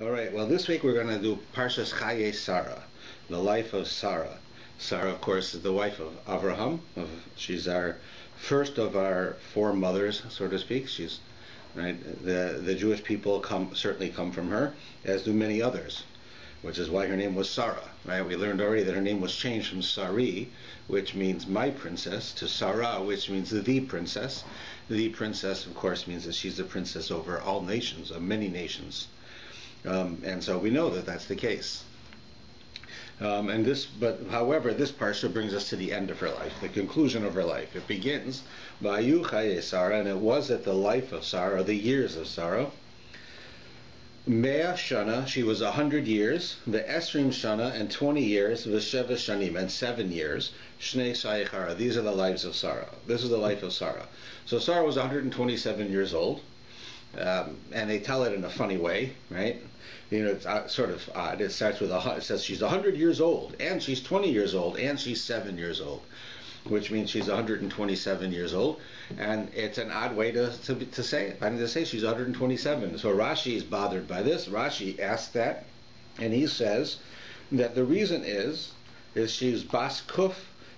All right, well, this week we're going to do Parshas Chaya Sarah, the life of Sarah. Sarah, of course, is the wife of Avram. She's our first of our four mothers, so to speak. She's right. The Jewish people certainly come from her, as do many others, which is why her name was Sarah. Right? We learned already that her name was changed from Sari, which means my princess, to Sarah, which means the princess. The princess, of course, means that she's the princess over all nations, of many nations. And so we know that that's the case. However, this parsha brings us to the end of her life, the conclusion of her life. It begins, Vayu Chaye Sarah, and it was at the life of Sarah, the years of Sarah. Mea Shana, she was 100 years. The Esrim Shana, and 20 years. V'Sheva Shanim, and 7 years. Shnei Sayechara, these are the lives of Sarah. This is the life of Sarah. So Sarah was 127 years old. And they tell it in a funny way, right? You know, it's sort of odd. It starts with it says she's 100 years old, and she's 20 years old, and she's 7 years old, which means she's 127 years old. And it's an odd way to say it. I mean, to say she's 127. So Rashi is bothered by this. Rashi asks that, and he says that the reason is she's bas kuf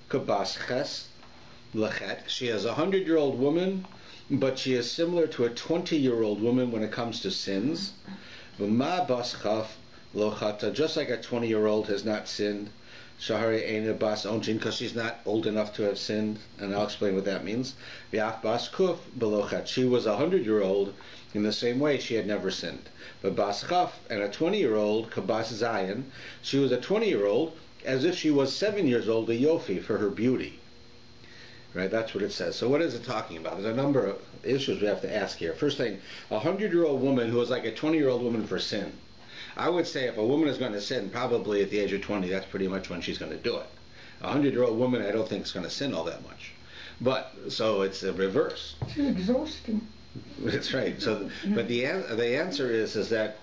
kabas ches lechet. She is a 100-year-old woman, but she is similar to a 20-year-old woman when it comes to sins. Just like a 20-year-old has not sinned, Shahari Eina Bas Onjin, because she's not old enough to have sinned, and I'll explain what that means. V'ach Bas Kuf Belochat, she was a 100-year-old in the same way she had never sinned. But Bas Chaf, and a 20-year-old, Kabas Zayin, she was a 20-year-old as if she was 7 years old, a Yofi, for her beauty. Right, that's what it says. So what is it talking about? There's a number of issues we have to ask here. First thing, a 100-year-old woman who is like a 20-year-old woman for sin. I would say if a woman is going to sin, probably at the age of 20, that's pretty much when she's going to do it. A 100-year-old woman, I don't think is going to sin all that much. But, so it's a reverse. She's exhausting. That's right. So, but the answer is that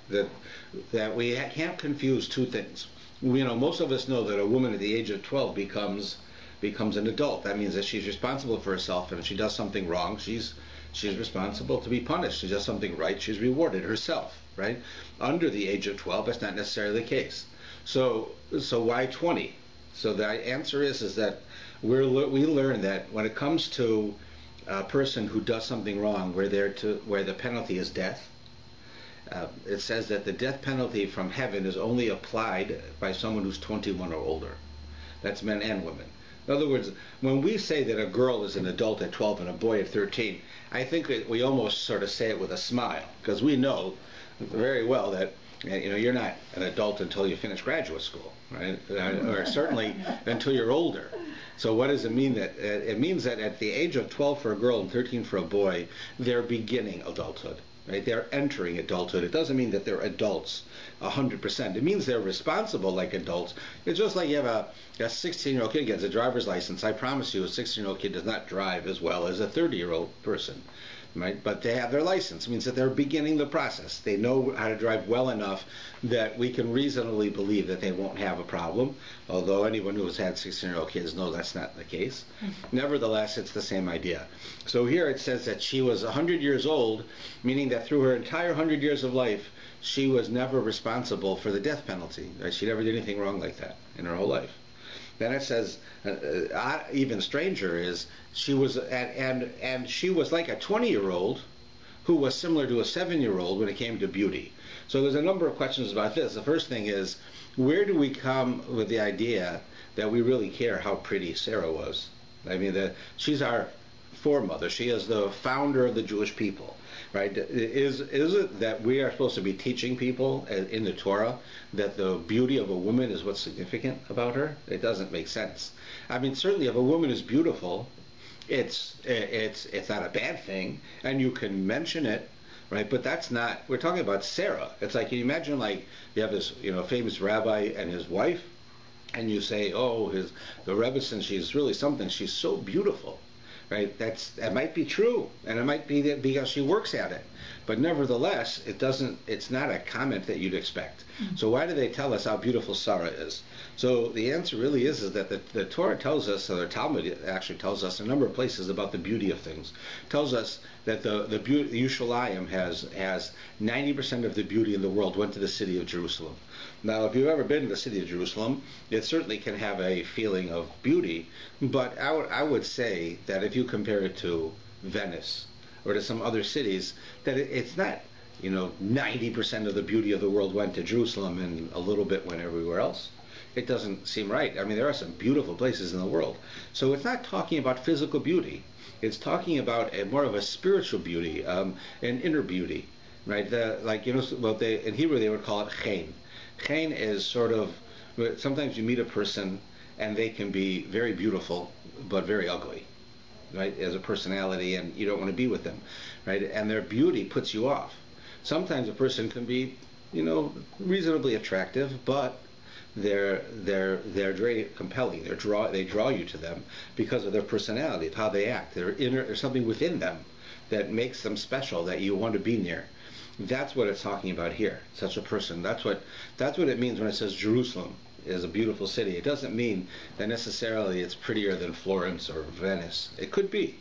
we can't confuse two things. Most of us know that a woman at the age of 12 becomes an adult. That means that she's responsible for herself, and if she does something wrong, she's responsible to be punished. She does something right, she's rewarded herself, right? Under the age of 12, that's not necessarily the case. So why 20? So the answer is that we learn that when it comes to a person who does something wrong, where the penalty is death. It says that the death penalty from heaven is only applied by someone who's 21 or older. That's men and women. In other words, when we say that a girl is an adult at 12 and a boy at 13, I think we almost sort of say it with a smile, because we know very well that you're not an adult until you finish graduate school, right? Or certainly until you're older. So what does it mean? That it means that at the age of 12 for a girl and 13 for a boy, they're beginning adulthood. Right? They're entering adulthood. It doesn't mean that they're adults 100%. It means they're responsible like adults. It's just like you have a 16-year-old kid gets a driver's license. I promise you a 16-year-old kid does not drive as well as a 30-year-old person. Right? But they have their license. It means that they're beginning the process. They know how to drive well enough that we can reasonably believe that they won't have a problem, although anyone who has had 16-year-old kids knows that's not the case. Nevertheless, it's the same idea. So here it says that she was 100 years old, meaning that through her entire 100 years of life, she was never responsible for the death penalty. Right? She never did anything wrong like that in her whole life. Then it says, even stranger is, she was she was like a 20-year-old who was similar to a 7-year-old when it came to beauty. So there's a number of questions about this. The first thing is, where do we come with the idea that we really care how pretty Sarah was? I mean, she's our foremother. She is the founder of the Jewish people. Right? Is it that we are supposed to be teaching people in the Torah that the beauty of a woman is what's significant about her? It doesn't make sense. I mean, certainly if a woman is beautiful, it's not a bad thing, and you can mention it, right? But that's not. We're talking about Sarah. It's like, you imagine, like, you have this famous rabbi and his wife, and you say, oh, the Rebbe, since she's really something, she's so beautiful. Right? That might be true, and it might be that because she works at it. But nevertheless, it's not a comment that you'd expect. So why do they tell us how beautiful Sarah is? So the answer really is that the Torah tells us, or the Talmud actually tells us a number of places about the beauty of things. It tells us that the beauty, Yerushalayim has 90% of the beauty in the world went to the city of Jerusalem. Now, if you've ever been to the city of Jerusalem, it certainly can have a feeling of beauty, but I would say that if you compare it to Venice or to some other cities, that it's not, 90% of the beauty of the world went to Jerusalem and a little bit went everywhere else. It doesn't seem right. I mean, there are some beautiful places in the world. So it's not talking about physical beauty. It's talking about more of a spiritual beauty, an inner beauty, right? In Hebrew they would call it chen. Chen is sort of, sometimes you meet a person and they can be very beautiful but very ugly, right, as a personality, and you don't want to be with them, right? And their beauty puts you off. Sometimes a person can be, reasonably attractive, but they're very compelling. They draw you to them because of their personality, of how they act. There's something within them that makes them special, that you want to be near. That's what it's talking about here. Such a person. That's what it means when it says Jerusalem is a beautiful city. It doesn't mean that necessarily it's prettier than Florence or Venice. It could be,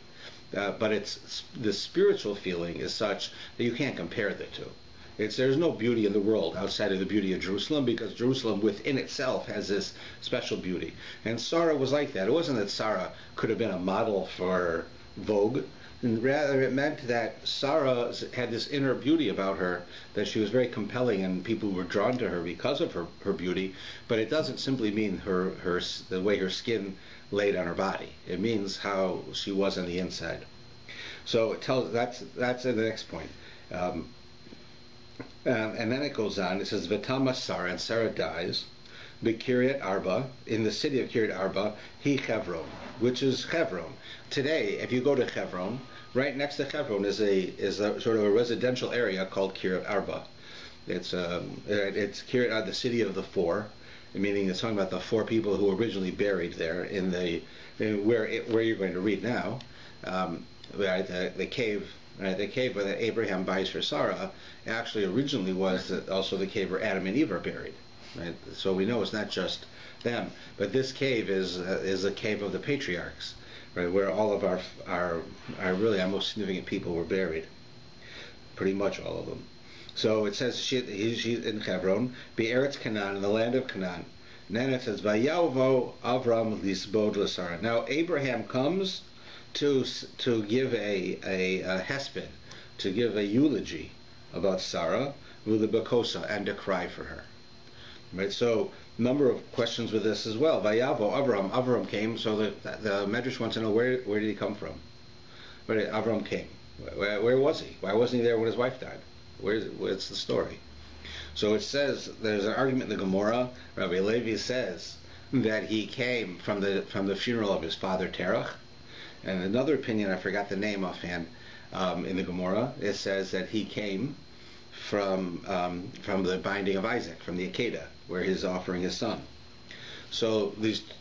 but the spiritual feeling is such that you can't compare the two. There's no beauty in the world outside of the beauty of Jerusalem, because Jerusalem within itself has this special beauty. And Sarah was like that. It wasn't that Sarah could have been a model for Vogue. And rather, it meant that Sarah had this inner beauty about her, that she was very compelling and people were drawn to her because of her beauty. But it doesn't simply mean the way her skin laid on her body. It means how she was on the inside. So that's the next point. And then it goes on. It says, "V'tama Sarah," and Sarah dies, "B'Kiryat Arba," in the city of Kiryat Arba, he Hebron, which is Hebron. Today, if you go to Hebron, right next to Hebron is a sort of a residential area called Kiryat Arba. It's Kiryat, the city of the four, meaning it's talking about the four people who were originally buried there where you're going to read now, the cave. Right, the cave where Abraham buys for Sarah actually originally was also the cave where Adam and Eve are buried. Right? So we know it's not just them, but this cave is a cave of the patriarchs, right, where all of our most significant people were buried, pretty much all of them. So it says she's in Hebron, Be'eretz Canaan, in the land of Canaan. And then it says, "Vayavo Avram lisbod l'Sarah." Now Abraham comes to give a hesped, to give a eulogy about Sarah, with the bakosa, and to cry for her. Right. So number of questions with this as well. Vayavo Avram came. So the Medrash wants to know where did he come from? Where did Avram came? Where was he? Why wasn't he there when his wife died? Where's the story? So it says there's an argument in the Gemara. Rabbi Levi says that he came from the funeral of his father Terach. And another opinion, I forgot the name offhand, in the Gemara, it says that he came from the binding of Isaac, from the Akedah, where he's offering his son. So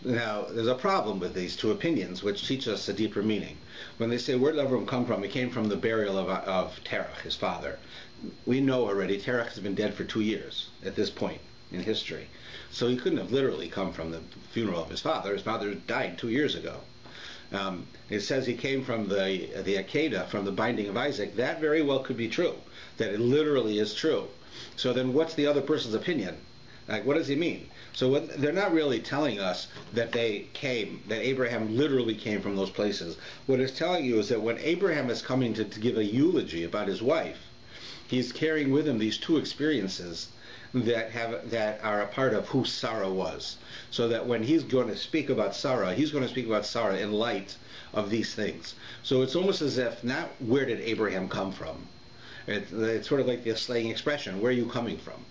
now there's a problem with these two opinions, which teach us a deeper meaning. When they say, where did Avram come from? He came from the burial of Terach, his father. We know already Terach has been dead for 2 years at this point in history. So he couldn't have literally come from the funeral of his father. His father died 2 years ago. It says he came from the Akedah, from the binding of Isaac. That very well could be true, that it literally is true. So then what's the other person's opinion? Like, what does he mean? So they're not really telling us that that Abraham literally came from those places. What it's telling you is that when Abraham is coming to give a eulogy about his wife, he's carrying with him these two experiences that are a part of who Sarah was. So that when he's going to speak about Sarah, he's going to speak about Sarah in light of these things. So it's almost as if, not where did Abraham come from? It's sort of like the slang expression, where are you coming from?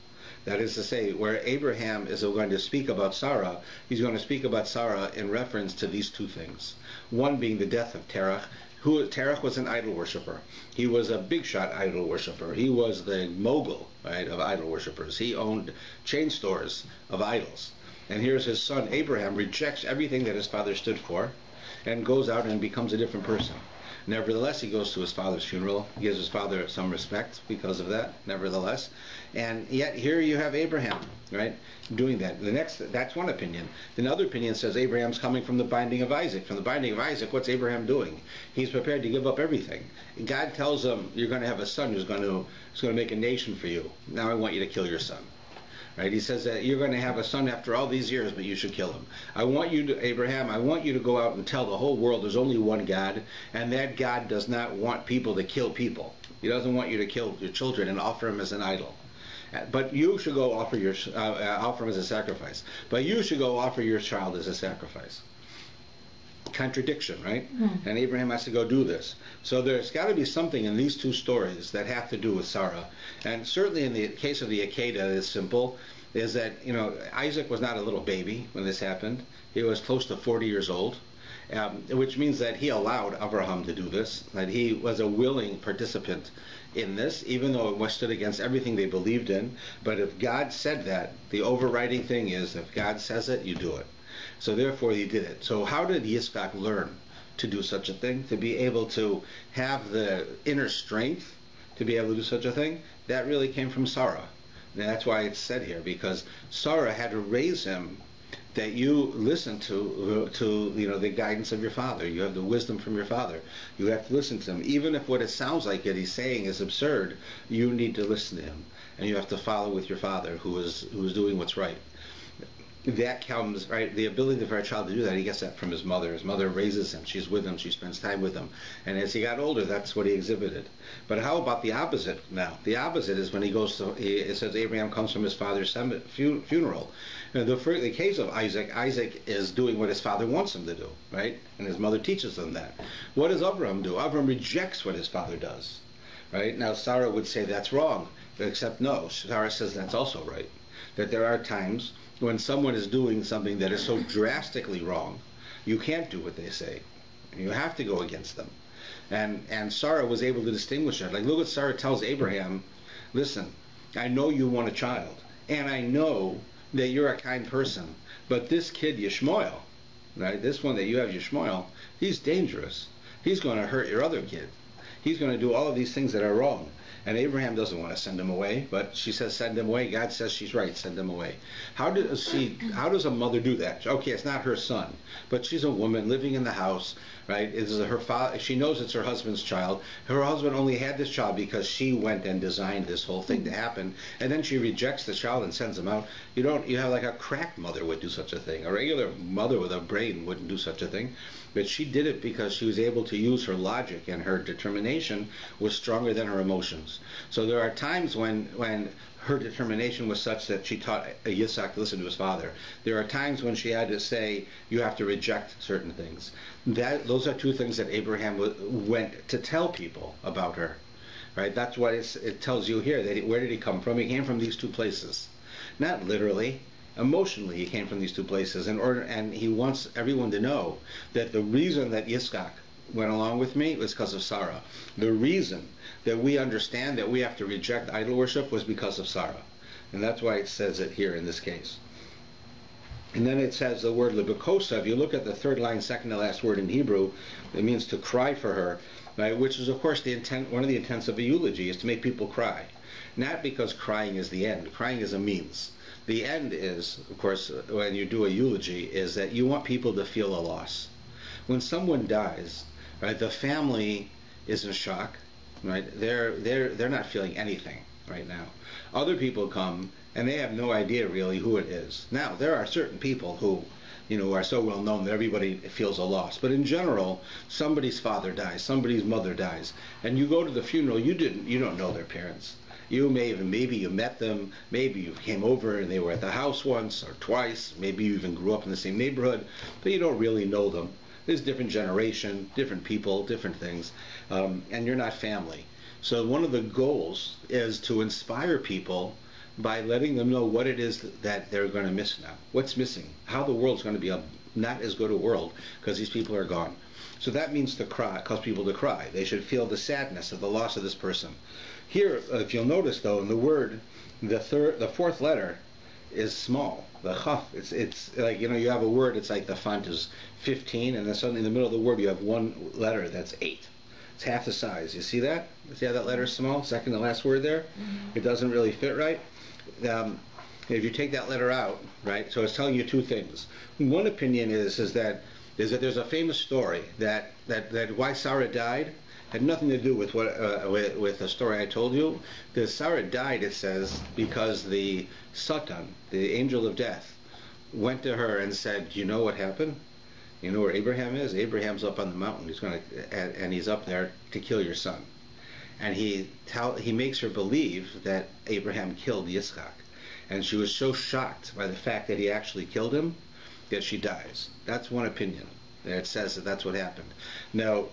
That is to say, where Abraham is going to speak about Sarah, he's going to speak about Sarah in reference to these two things. One being the death of Terach. Terach was an idol worshiper. He was a big shot idol worshiper. He was the mogul, right, of idol worshippers. He owned chain stores of idols. And here's his son Abraham rejects everything that his father stood for and goes out and becomes a different person. Nevertheless, he goes to his father's funeral, gives his father some respect because of that, nevertheless. And yet here you have Abraham, right, doing that. That's one opinion. Another opinion says Abraham's coming from the binding of Isaac. From the binding of Isaac, what's Abraham doing? He's prepared to give up everything. God tells him, you're going to have a son who's going to make a nation for you. Now I want you to kill your son. Right? He says that you're going to have a son after all these years, but you should kill him. I want you to, Abraham, I want you to go out and tell the whole world there's only one God, and that God does not want people to kill people. He doesn't want you to kill your children and offer him as an idol. But you should go offer him as a sacrifice. But you should go offer your child as a sacrifice. Contradiction, right? And Abraham has to go do this. So there's got to be something in these two stories that have to do with Sarah. And certainly in the case of the Akedah, it's simple, is that, Isaac was not a little baby when this happened. He was close to 40 years old, which means that he allowed Avraham to do this, that he was a willing participant in this, even though it stood against everything they believed in. But if God said that, the overriding thing is, if God says it, you do it. So therefore he did it. So how did Yitzchak learn to do such a thing, to be able to have the inner strength to be able to do such a thing? That really came from Sarah. And that's why it's said here, because Sarah had to raise him that you listen to the guidance of your father. You have the wisdom from your father. You have to listen to him. Even if what it sounds like that he's saying is absurd, you need to listen to him. And you have to follow with your father who is doing what's right. That comes, right, the ability for a child to do that, he gets that from his mother. His mother raises him, she's with him, she spends time with him. And as he got older, that's what he exhibited. But how about the opposite now? The opposite is when it says Abraham comes from his father's funeral. The case of Isaac is doing what his father wants him to do, right? And his mother teaches him that. What does Avram do? Avram rejects what his father does, right? Now Sarah would say that's wrong, except no, Sarah says that's also right. That there are times when someone is doing something that is so drastically wrong, you can't do what they say. You have to go against them. And Sarah was able to distinguish that. Like, look what Sarah tells Abraham. Listen, I know you want a child, and I know that you're a kind person, but this kid Yishmael, right, this one that you have, Yishmael, he's dangerous. He's going to hurt your other kid. He's going to do all of these things that are wrong. And Abraham doesn't want to send him away, but she says send him away. God says she's right, send him away. How does a mother do that? Okay, it's not her son, but she's a woman living in the house, right? It is her father. She knows it's her husband's child. Her husband only had this child because she went and designed this whole thing to happen, and then she rejects the child and sends him out. You have like a crack mother would do such a thing. A regular mother with a brain wouldn't do such a thing. But she did it because she was able to use her logic, and her determination was stronger than her emotions. So there are times when her determination was such that she taught Yitzhak to listen to his father. There are times when she had to say, you have to reject certain things. Those are two things that Abraham went to tell people about her. Right? That's what it tells you here. Where did he come from? He came from these two places. Not literally. Emotionally, he came from these two places, and he wants everyone to know that the reason that Yitzchak went along with me was because of Sarah. The reason that we understand that we have to reject idol worship was because of Sarah. And that's why it says it here in this case. And then it says the word Lebekosa. If you look at the third line, second to last word in Hebrew, it means to cry for her, right? Which is, of course, one of the intents of a eulogy is to make people cry. Not because crying is the end. Crying is a means. The end is, of course, when you do a eulogy, is that you want people to feel a loss. When someone dies, right, the family is in shock, right? They're not feeling anything right now. Other people come and they have no idea really who it is. Now, there are certain people who are so well known that everybody feels a loss. But in general, somebody's father dies, somebody's mother dies, and you go to the funeral, you don't know their parents. Maybe you met them, maybe you came over and they were at the house once or twice, maybe you even grew up in the same neighborhood, but you don't really know them. There's different generation, different people, different things, and you're not family. So one of the goals is to inspire people by letting them know what it is that they're going to miss now. What's missing? How the world's going to be not as good a world because these people are gone. So that means to cry, cause people to cry. They should feel the sadness of the loss of this person. Here, if you'll notice though, in the word, the fourth letter is small. The chaf, it's like, you have a word, it's like the font is 15, and then suddenly in the middle of the word you have one letter that's 8. It's half the size. You see that? See how that letter's small? Second to last word there? It doesn't really fit right. If you take that letter out, right, so it's telling you two things. One opinion is that there's a famous story that why Sarah died had nothing to do with with the story I told you. Because Sarah died, it says, because the Satan, the angel of death, went to her and said, "You know what happened? You know where Abraham is? Abraham's up on the mountain. And he's up there to kill your son." And he makes her believe that Abraham killed Yitzchak. And she was so shocked by the fact that he actually killed him that she dies. That's one opinion. It says that that's what happened. Now,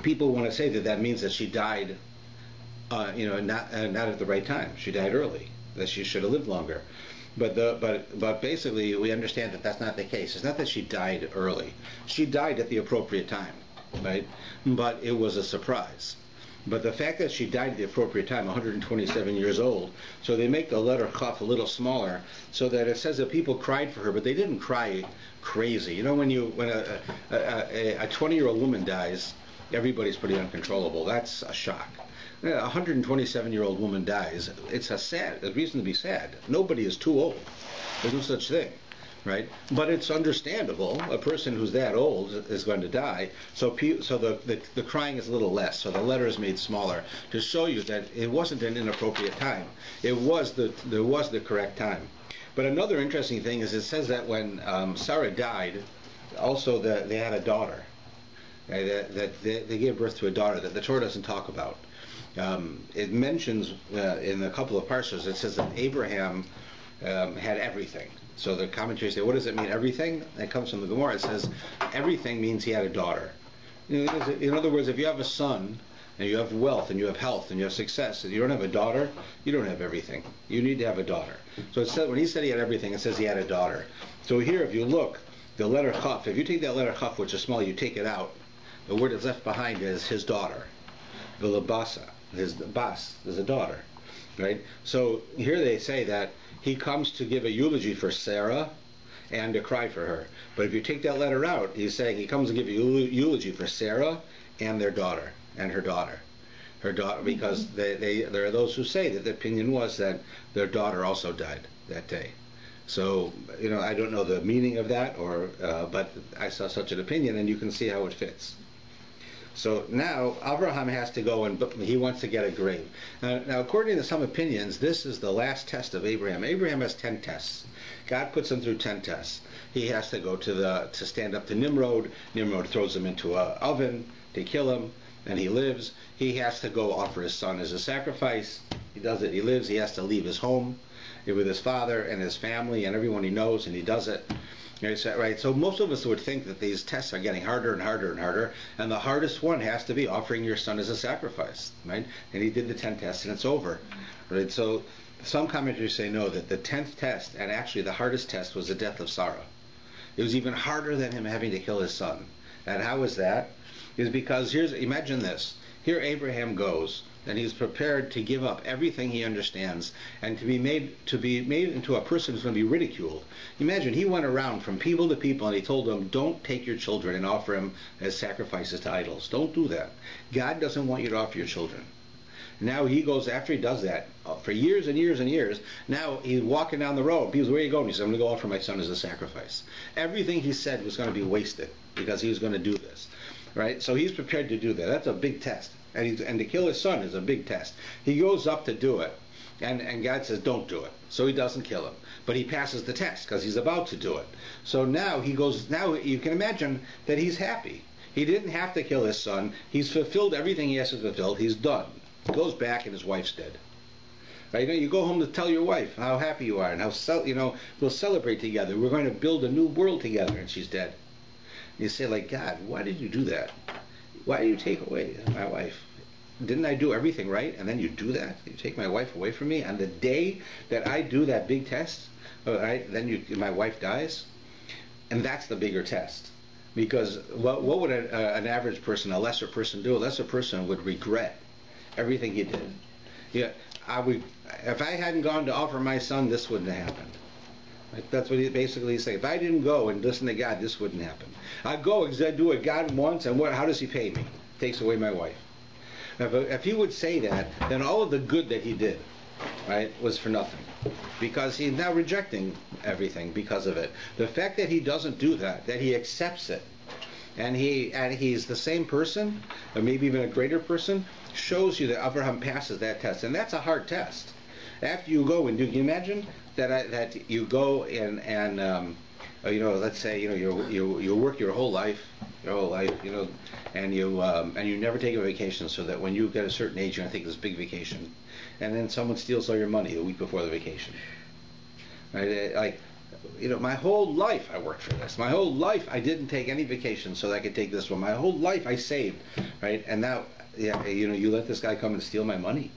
people want to say that means that she died, not at the right time. She died early. That she should have lived longer. But basically, we understand that that's not the case. It's not that she died early. She died at the appropriate time, right? But it was a surprise. But the fact that she died at the appropriate time, 127 years old, so they make the letter Chaf a little smaller, so that it says that people cried for her, but they didn't cry crazy. You know, when a 20-year-old woman dies, everybody's pretty uncontrollable. That's a shock. A 127-year-old woman dies. It's a reason to be sad. Nobody is too old. There's no such thing, right? But it's understandable. A person who's that old is going to die. So the crying is a little less. So the letter is made smaller to show you that it wasn't an inappropriate time. There was the correct time. But another interesting thing is it says that when Sarah died, also they had a daughter. That they gave birth to a daughter that the Torah doesn't talk about. It mentions in a couple of parsas, it says that Abraham had everything. So the commentaries say, what does it mean, everything? It comes from the Gemara. It says everything means he had a daughter. In other words, if you have a son, and you have wealth, and you have health, and you have success, and you don't have a daughter, you don't have everything. You need to have a daughter. So it said, when he said he had everything, it says he had a daughter. So here, if you look, the letter Chaf, if you take that letter Chaf, which is small, you take it out, the word that's left behind is his daughter. Vilabasa. His bas is a daughter, right? So here they say that he comes to give a eulogy for Sarah and to cry for her. But if you take that letter out, he's saying he comes to give a eulogy for Sarah and their daughter and her daughter. Her daughter, because there are those who say that the opinion was that their daughter also died that day. So, I don't know the meaning of that, but I saw such an opinion, and you can see how it fits. So now Avraham has to go and he wants to get a grave. Now, according to some opinions, this is the last test of Abraham. Abraham has 10 tests. God puts him through 10 tests. He has to go to stand up to Nimrod. Nimrod throws him into an oven to kill him, and he lives. He has to go offer his son as a sacrifice. He does it. He lives. He has to leave his home with his father and his family and everyone he knows, and he does it. Right, so most of us would think that these tests are getting harder and harder and harder, and the hardest one has to be offering your son as a sacrifice, right? And he did the 10 tests, and it's over, right? So some commentators say no, that the 10th test, and actually the hardest test, was the death of Sarah. It was even harder than him having to kill his son. And how is that? Is because imagine this. Here Abraham goes, and he's prepared to give up everything he understands and to be made into a person who's going to be ridiculed. Imagine, he went around from people to people and he told them, don't take your children and offer them as sacrifices to idols. Don't do that. God doesn't want you to offer your children. Now he goes, after he does that, for years and years and years, now he's walking down the road. People say, where are you going? He says, I'm going to go offer my son as a sacrifice. Everything he said was going to be wasted because he was going to do this. Right? So he's prepared to do that. That's a big test. And to kill his son is a big test. He goes up to do it, and God says, don't do it. So he doesn't kill him. But he passes the test because he's about to do it. So now he goes, now you can imagine that he's happy. He didn't have to kill his son. He's fulfilled everything he has to fulfill. He's done. He goes back and his wife's dead. Right? You go home to tell your wife how happy you are and how we'll celebrate together. We're going to build a new world together, and she's dead. You say, like, God, why did you do that? Why did you take away my wife? Didn't I do everything right? And then you do that? You take my wife away from me? And the day that I do that big test, right, then my wife dies? And that's the bigger test. Because what would an average person, a lesser person do? A lesser person would regret everything he did. Yeah, if I hadn't gone to offer my son, this wouldn't have happened. Right? That's what he basically saying. If I didn't go and listen to God, this wouldn't happen. I go because I do what God wants, and how does he pay me? takes away my wife. If he would say that, then all of the good that he did, right, was for nothing, because he's now rejecting everything because of it. The fact that he doesn't do that, that he accepts it, and he's the same person, or maybe even a greater person, shows you that Avram passes that test, and that's a hard test. After you go and do, can you imagine that you go and let's say you work your whole life, and you never take a vacation, so that when you get a certain age, you're gonna take this big vacation, and then someone steals all your money the week before the vacation. Right? My whole life I worked for this. My whole life I didn't take any vacation so that I could take this one. My whole life I saved, right? And now, you let this guy come and steal my money.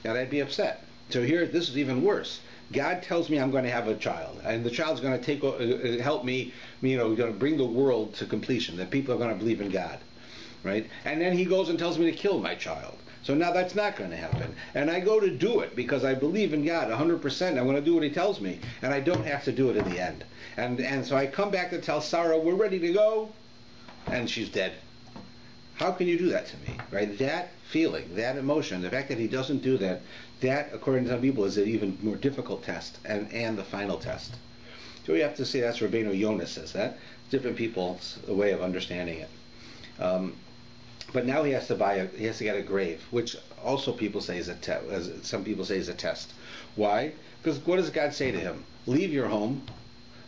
Now I'd be upset. So here, this is even worse. God tells me I'm going to have a child, and the child's going to help me, going to bring the world to completion, that people are going to believe in God, right? And then he goes and tells me to kill my child. So now that's not going to happen. And I go to do it because I believe in God 100%. I'm going to do what he tells me, and I don't have to do it in the end. And so I come back to tell Sarah, we're ready to go, and she's dead. How can you do that to me, right? That feeling, that emotion, the fact that he doesn't do that, that, according to some people, is an even more difficult test, and the final test. So we have to say that's Rabbeinu Yonah says that. Different people's way of understanding it. But now he has to get a grave, which also people say is some people say is a test. Why? Because what does God say to him? Leave your home,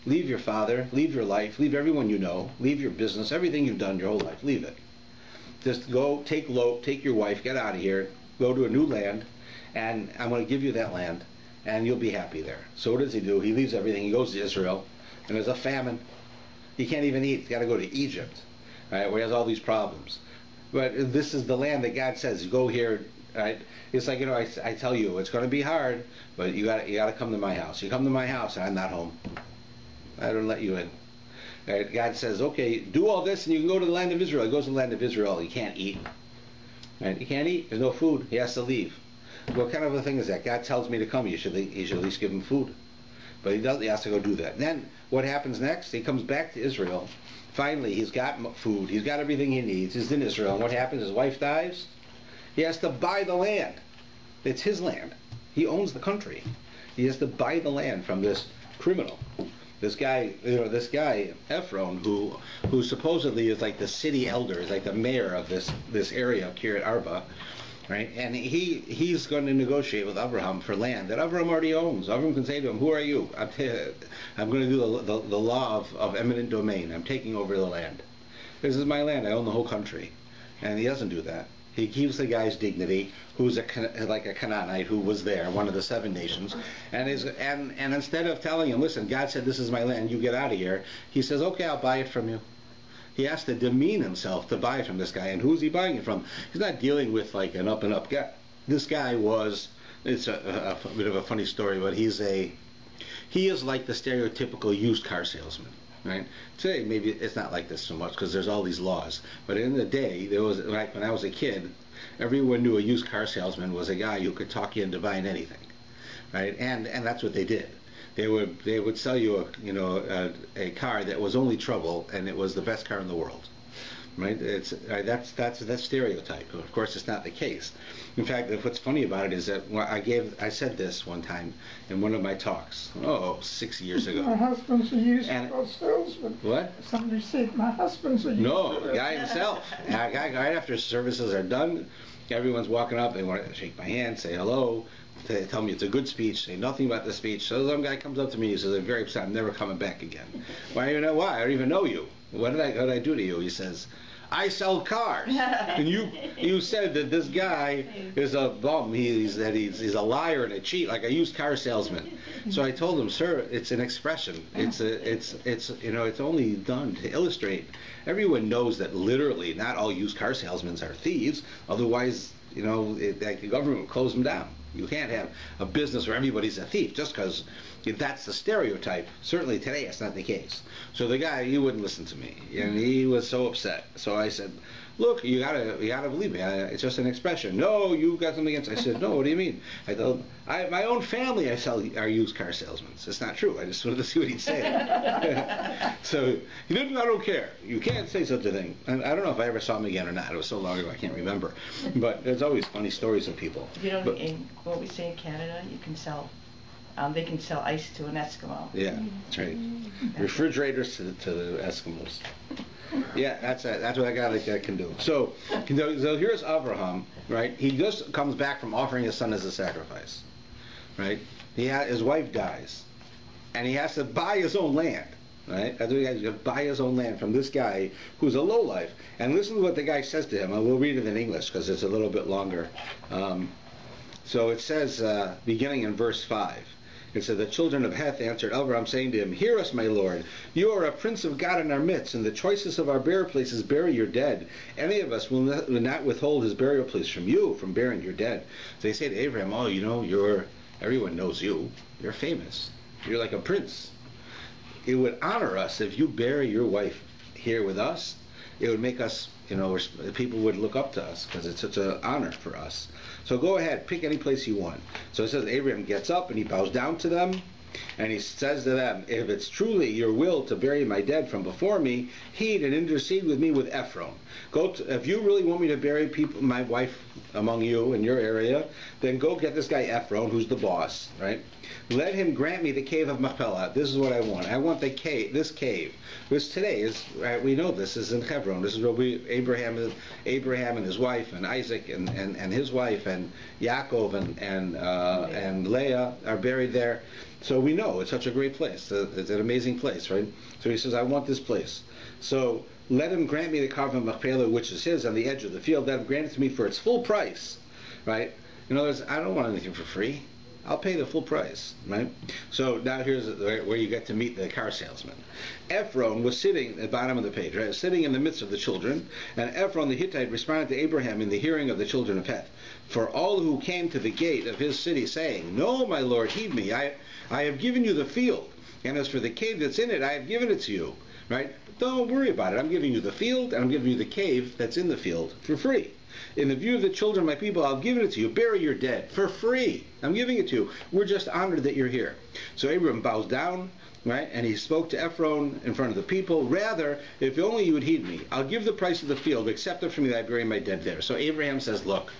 leave your father, leave your life, leave everyone you know, leave your business, everything you've done your whole life, leave it. Just go, take your wife, get out of here, go to a new land, and I'm going to give you that land, and you'll be happy there. So what does he do? He leaves everything. He goes to Israel, and there's a famine. He can't even eat. He's got to go to Egypt, right, where he has all these problems. But this is the land that God says, go here, right? It's like, I tell you, it's going to be hard, but you got to come to my house. You come to my house, and I'm not home. I don't let you in. Right? God says, okay, do all this, and you can go to the land of Israel. He goes to the land of Israel. He can't eat. Right? He can't eat. There's no food. He has to leave. What kind of a thing is that? God tells me to come. You should at least give him food. But he doesn't. He has to go do that. Then what happens next? He comes back to Israel. Finally, he's got food. He's got everything he needs. He's in Israel. And what happens? His wife dies. He has to buy the land. It's his land. He owns the country. He has to buy the land from this criminal. This guy, Avram, who supposedly is like the city elder, is like the mayor of this area of Kiryat Arba, right? And he's going to negotiate with Abraham for land that Avram already owns. Avram can say to him, "Who are you? I'm going to do the law of eminent domain. I'm taking over the land. This is my land. I own the whole country." And he doesn't do that. He keeps the guy's dignity, who's like a Canaanite who was there, one of the 7 nations, and instead of telling him, listen, God said this is my land, you get out of here, he says, okay, I'll buy it from you. He has to demean himself to buy it from this guy. And who's he buying it from? He's not dealing with like an up-and-up guy. This guy it's a bit of a funny story, but he is like the stereotypical used car salesman. Right? Today, maybe it's not like this so much because there's all these laws. But in the day, there was, like when I was a kid, everyone knew a used car salesman was a guy who could talk you into buying anything, right? And that's what they did. They would sell you a car that was only trouble, and it was the best car in the world, right? That's stereotype. Of course, it's not the case. In fact, what's funny about it is that I said this one time in one of my talks, 6 years ago. My husband's a used car salesman. What? Somebody said my husband's a used No, the guy himself. Right after services are done, everyone's walking up. They want to shake my hand, say hello. They tell me it's a good speech, say nothing about the speech. So some guy comes up to me and says, I'm very upset, I'm never coming back again. Why? I don't even know you. What did I do to you? He says, I sell cars. And you said that this guy is a bum. He's a liar and a cheat, like a used car salesman. So I told him, sir, it's an expression. It's only done to illustrate. Everyone knows that literally not all used car salesmen are thieves. Otherwise, the government will close them down. You can't have a business where everybody's a thief just because that's the stereotype. Certainly today it's not the case. So the guy, he wouldn't listen to me, and he was so upset. So I said, look, you gotta believe me. It's just an expression. No, you've got something against. I said, no. What do you mean? I told my own family. I sell are used car salesmen. It's not true. I just wanted to see what he'd say. So he didn't. I don't care. You can't say such a thing. And I don't know if I ever saw him again or not. It was so long ago I can't remember. But there's always funny stories of people. You know, in what we say in Canada, you can sell. They can sell ice to an Eskimo. Yeah, that's right. Refrigerators to the Eskimos. Yeah, that's what a guy like that can do. So here's Avraham, right? He just comes back from offering his son as a sacrifice, right? His wife dies, and he has to buy his own land, right? That's what he has to buy his own land from this guy who's a lowlife. And listen to what the guy says to him. I will read it in English because it's a little bit longer. So it says, beginning in verse 5. It said, the children of Heth answered Avram, saying to him, hear us, my lord. You are a prince of God in our midst, and the choicest of our burial places bury your dead. Any of us will not withhold his burial place from you, from burying your dead. So they say to Abraham, oh, you know, everyone knows you. You're famous. You're like a prince. It would honor us if you bury your wife here with us. It would make us, people would look up to us because it's such an honor for us. So go ahead, pick any place you want. So it says Abraham gets up and he bows down to them, and he says to them, if it's truly your will to bury my dead from before me, heed and intercede with me with Ephron. If you really want me to bury my wife among you in your area, then go get this guy Ephron, who's the boss, right? Let him grant me the cave of Machpelah. This is what I want. I want this cave. Which today is, we know this is in Hebron. This is where Abraham and his wife, and Isaac and his wife, and Yaakov and Leah are buried there. So we know it's such a great place. It's an amazing place, right? So he says, I want this place. So let him grant me the cave of Machpelah, which is his, on the edge of the field. Let him grant it to me for its full price, right? In other words, I don't want anything for free. I'll pay the full price, right? So now here's where you get to meet the car salesman. Ephron was sitting at the bottom of the page, right? Sitting in the midst of the children, and Ephron the Hittite responded to Abraham in the hearing of the children of Heth. For all who came to the gate of his city, saying, no, my lord, heed me. I have given you the field, and as for the cave that's in it, I have given it to you, right? Don't worry about it. I'm giving you the field, and I'm giving you the cave that's in the field for free. In the view of the children of my people, I'll give it to you. Bury your dead for free. I'm giving it to you. We're just honored that you're here. So Abraham bows down, right? And he spoke to Ephron in front of the people. Rather, if only you would heed me, I'll give the price of the field. Accept it from me that I bury my dead there. So Abraham says, look,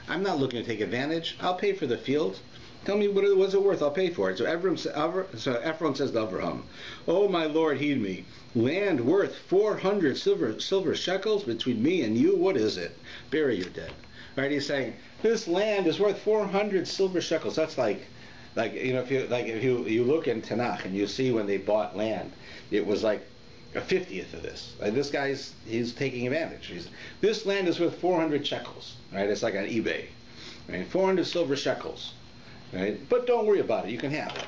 I'm not looking to take advantage. I'll pay for the field. Tell me what it was worth. I'll pay for it. So Ephron says to Avraham, oh, my lord, heed me. Land worth 400 silver shekels between me and you. What is it? Bury your dead. Right? He's saying this land is worth 400 silver shekels. That's like if you look in Tanakh and you see when they bought land, it was like a 50th of this. Like this he's taking advantage. This land is worth 400 shekels. Right? It's like on eBay. Right? 400 silver shekels. Right? But don't worry about it. You can have it.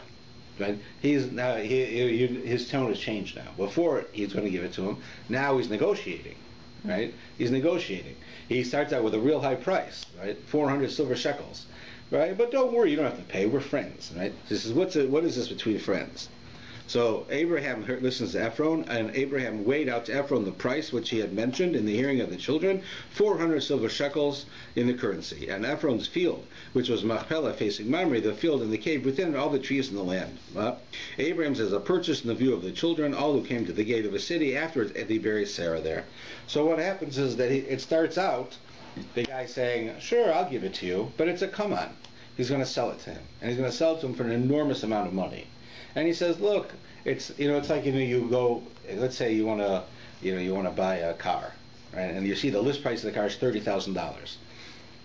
Right? His tone has changed now. Before he's going to give it to him. Now he's negotiating. Right? He's negotiating. He starts out with a real high price, right? 400 silver shekels, right? But don't worry, you don't have to pay. We're friends, right? This is what is this between friends? So Abraham listens to Ephron, and Abraham weighed out to Ephron the price which he had mentioned in the hearing of the children, 400 silver shekels in the currency. And Ephron's field, which was Machpelah facing Mamre, the field and the cave within all the trees in the land. Abraham says, a purchase in the view of the children, all who came to the gate of a city. Afterwards, they bury Sarah there. So what happens is that it starts out, the guy saying, sure, I'll give it to you, but it's a come on. He's going to sell it to him. And he's going to sell it to him for an enormous amount of money. And he says, look, it's like you go, let's say you want to buy a car, right? And you see the list price of the car is $30,000,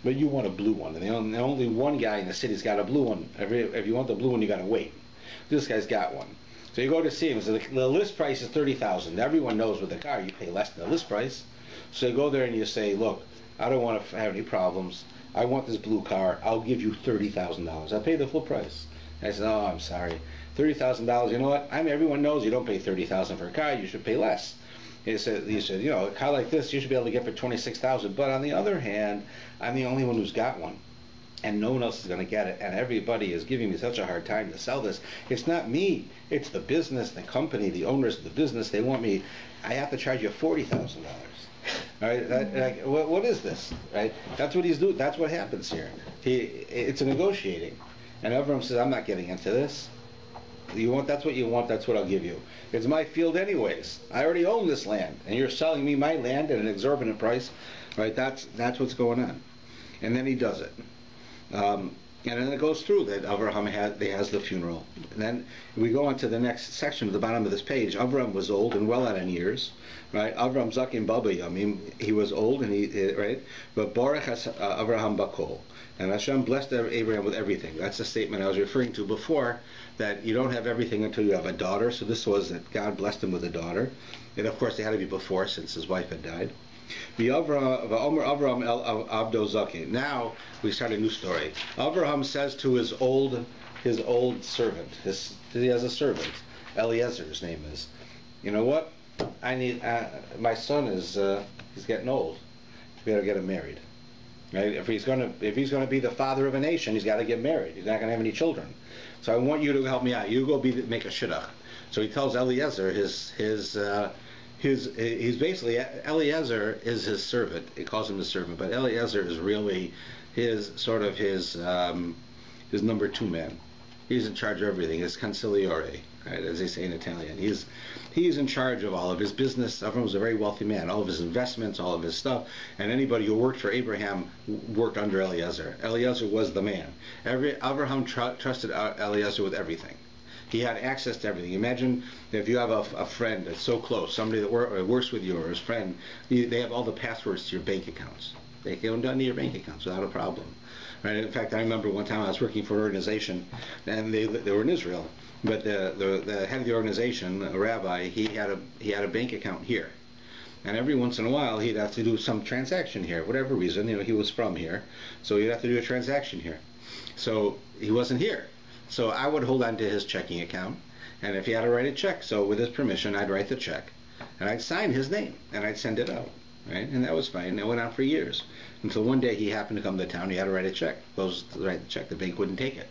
but you want a blue one, and only one guy in the city's got a blue one. If you want the blue one, you got to wait. This guy's got one, so you go to see him. So the list price is $30,000. Everyone knows with the car you pay less than the list price. So you go there and you say, look, I don't want to have any problems. I want this blue car. I'll give you $30,000. I'll pay the full price. And I said, oh, I'm sorry. $30,000. You know what? Everyone knows you don't pay $30,000 for a car. You should pay less. He said, a car like this you should be able to get for $26,000. But on the other hand, I'm the only one who's got one. and no one else is going to get it, and everybody is giving me such a hard time to sell this. It's not me, it's the business, the company, the owners of the business. They want me, I have to charge you $40,000. All right, what is this? Right, that's what he's doing. That's what happens here. It's a negotiating, and Avram says, I'm not getting into this. You want, that's what you want, that's what I'll give you. It's my field anyways. I already own this land, and you're selling me my land at an exorbitant price. Right, that's what's going on. And then he does it. And then it goes through that Avraham has the funeral. And then we go on to the next section at the bottom of this page. Avram was old and well out in years, right? Avram Zakim Baba Yamim, he was old, and right? But Baruch has Avraham Bakol. And Hashem blessed Abraham with everything. That's the statement I was referring to before, that you don't have everything until you have a daughter. So this was that God blessed him with a daughter. And of course, they had to be before, since his wife had died. Avram el Abdo Zaki. Now we start a new story. Avraham says to his old servant, he has a servant, Eliezer, his name is. You know what? I need my son is he's getting old. We got to get him married. Right? If he's going to be the father of a nation, he's got to get married. He's not going to have any children. So I want you to help me out. You go make a shidduch. So he tells Eliezer he's basically, Eliezer is his servant. He calls him his servant, but Eliezer is really his number two man. He's in charge of everything. His consigliere, right, as they say in Italian. He's in charge of all of his business. Avram was a very wealthy man. All of his investments, all of his stuff, and anybody who worked for Abraham worked under Eliezer. Eliezer was the man. Abraham trusted Eliezer with everything. He had access to everything. Imagine if you have a friend that's so close, somebody that works with you or his friend, they have all the passwords to your bank accounts. They can go into your bank accounts without a problem. Right? In fact, I remember one time I was working for an organization, and they were in Israel, but the head of the organization, a rabbi, he had a bank account here. And every once in a while, he'd have to do some transaction here, whatever reason. He was from here, so he'd have to do a transaction here. So he wasn't here. So I would hold on to his checking account, and if he had to write a check, so with his permission, I'd write the check, and I'd sign his name, and I'd send it out, right? And that was fine. That went on for years, until one day he happened to come to town. He had to write a check. Goes to write the check. The bank wouldn't take it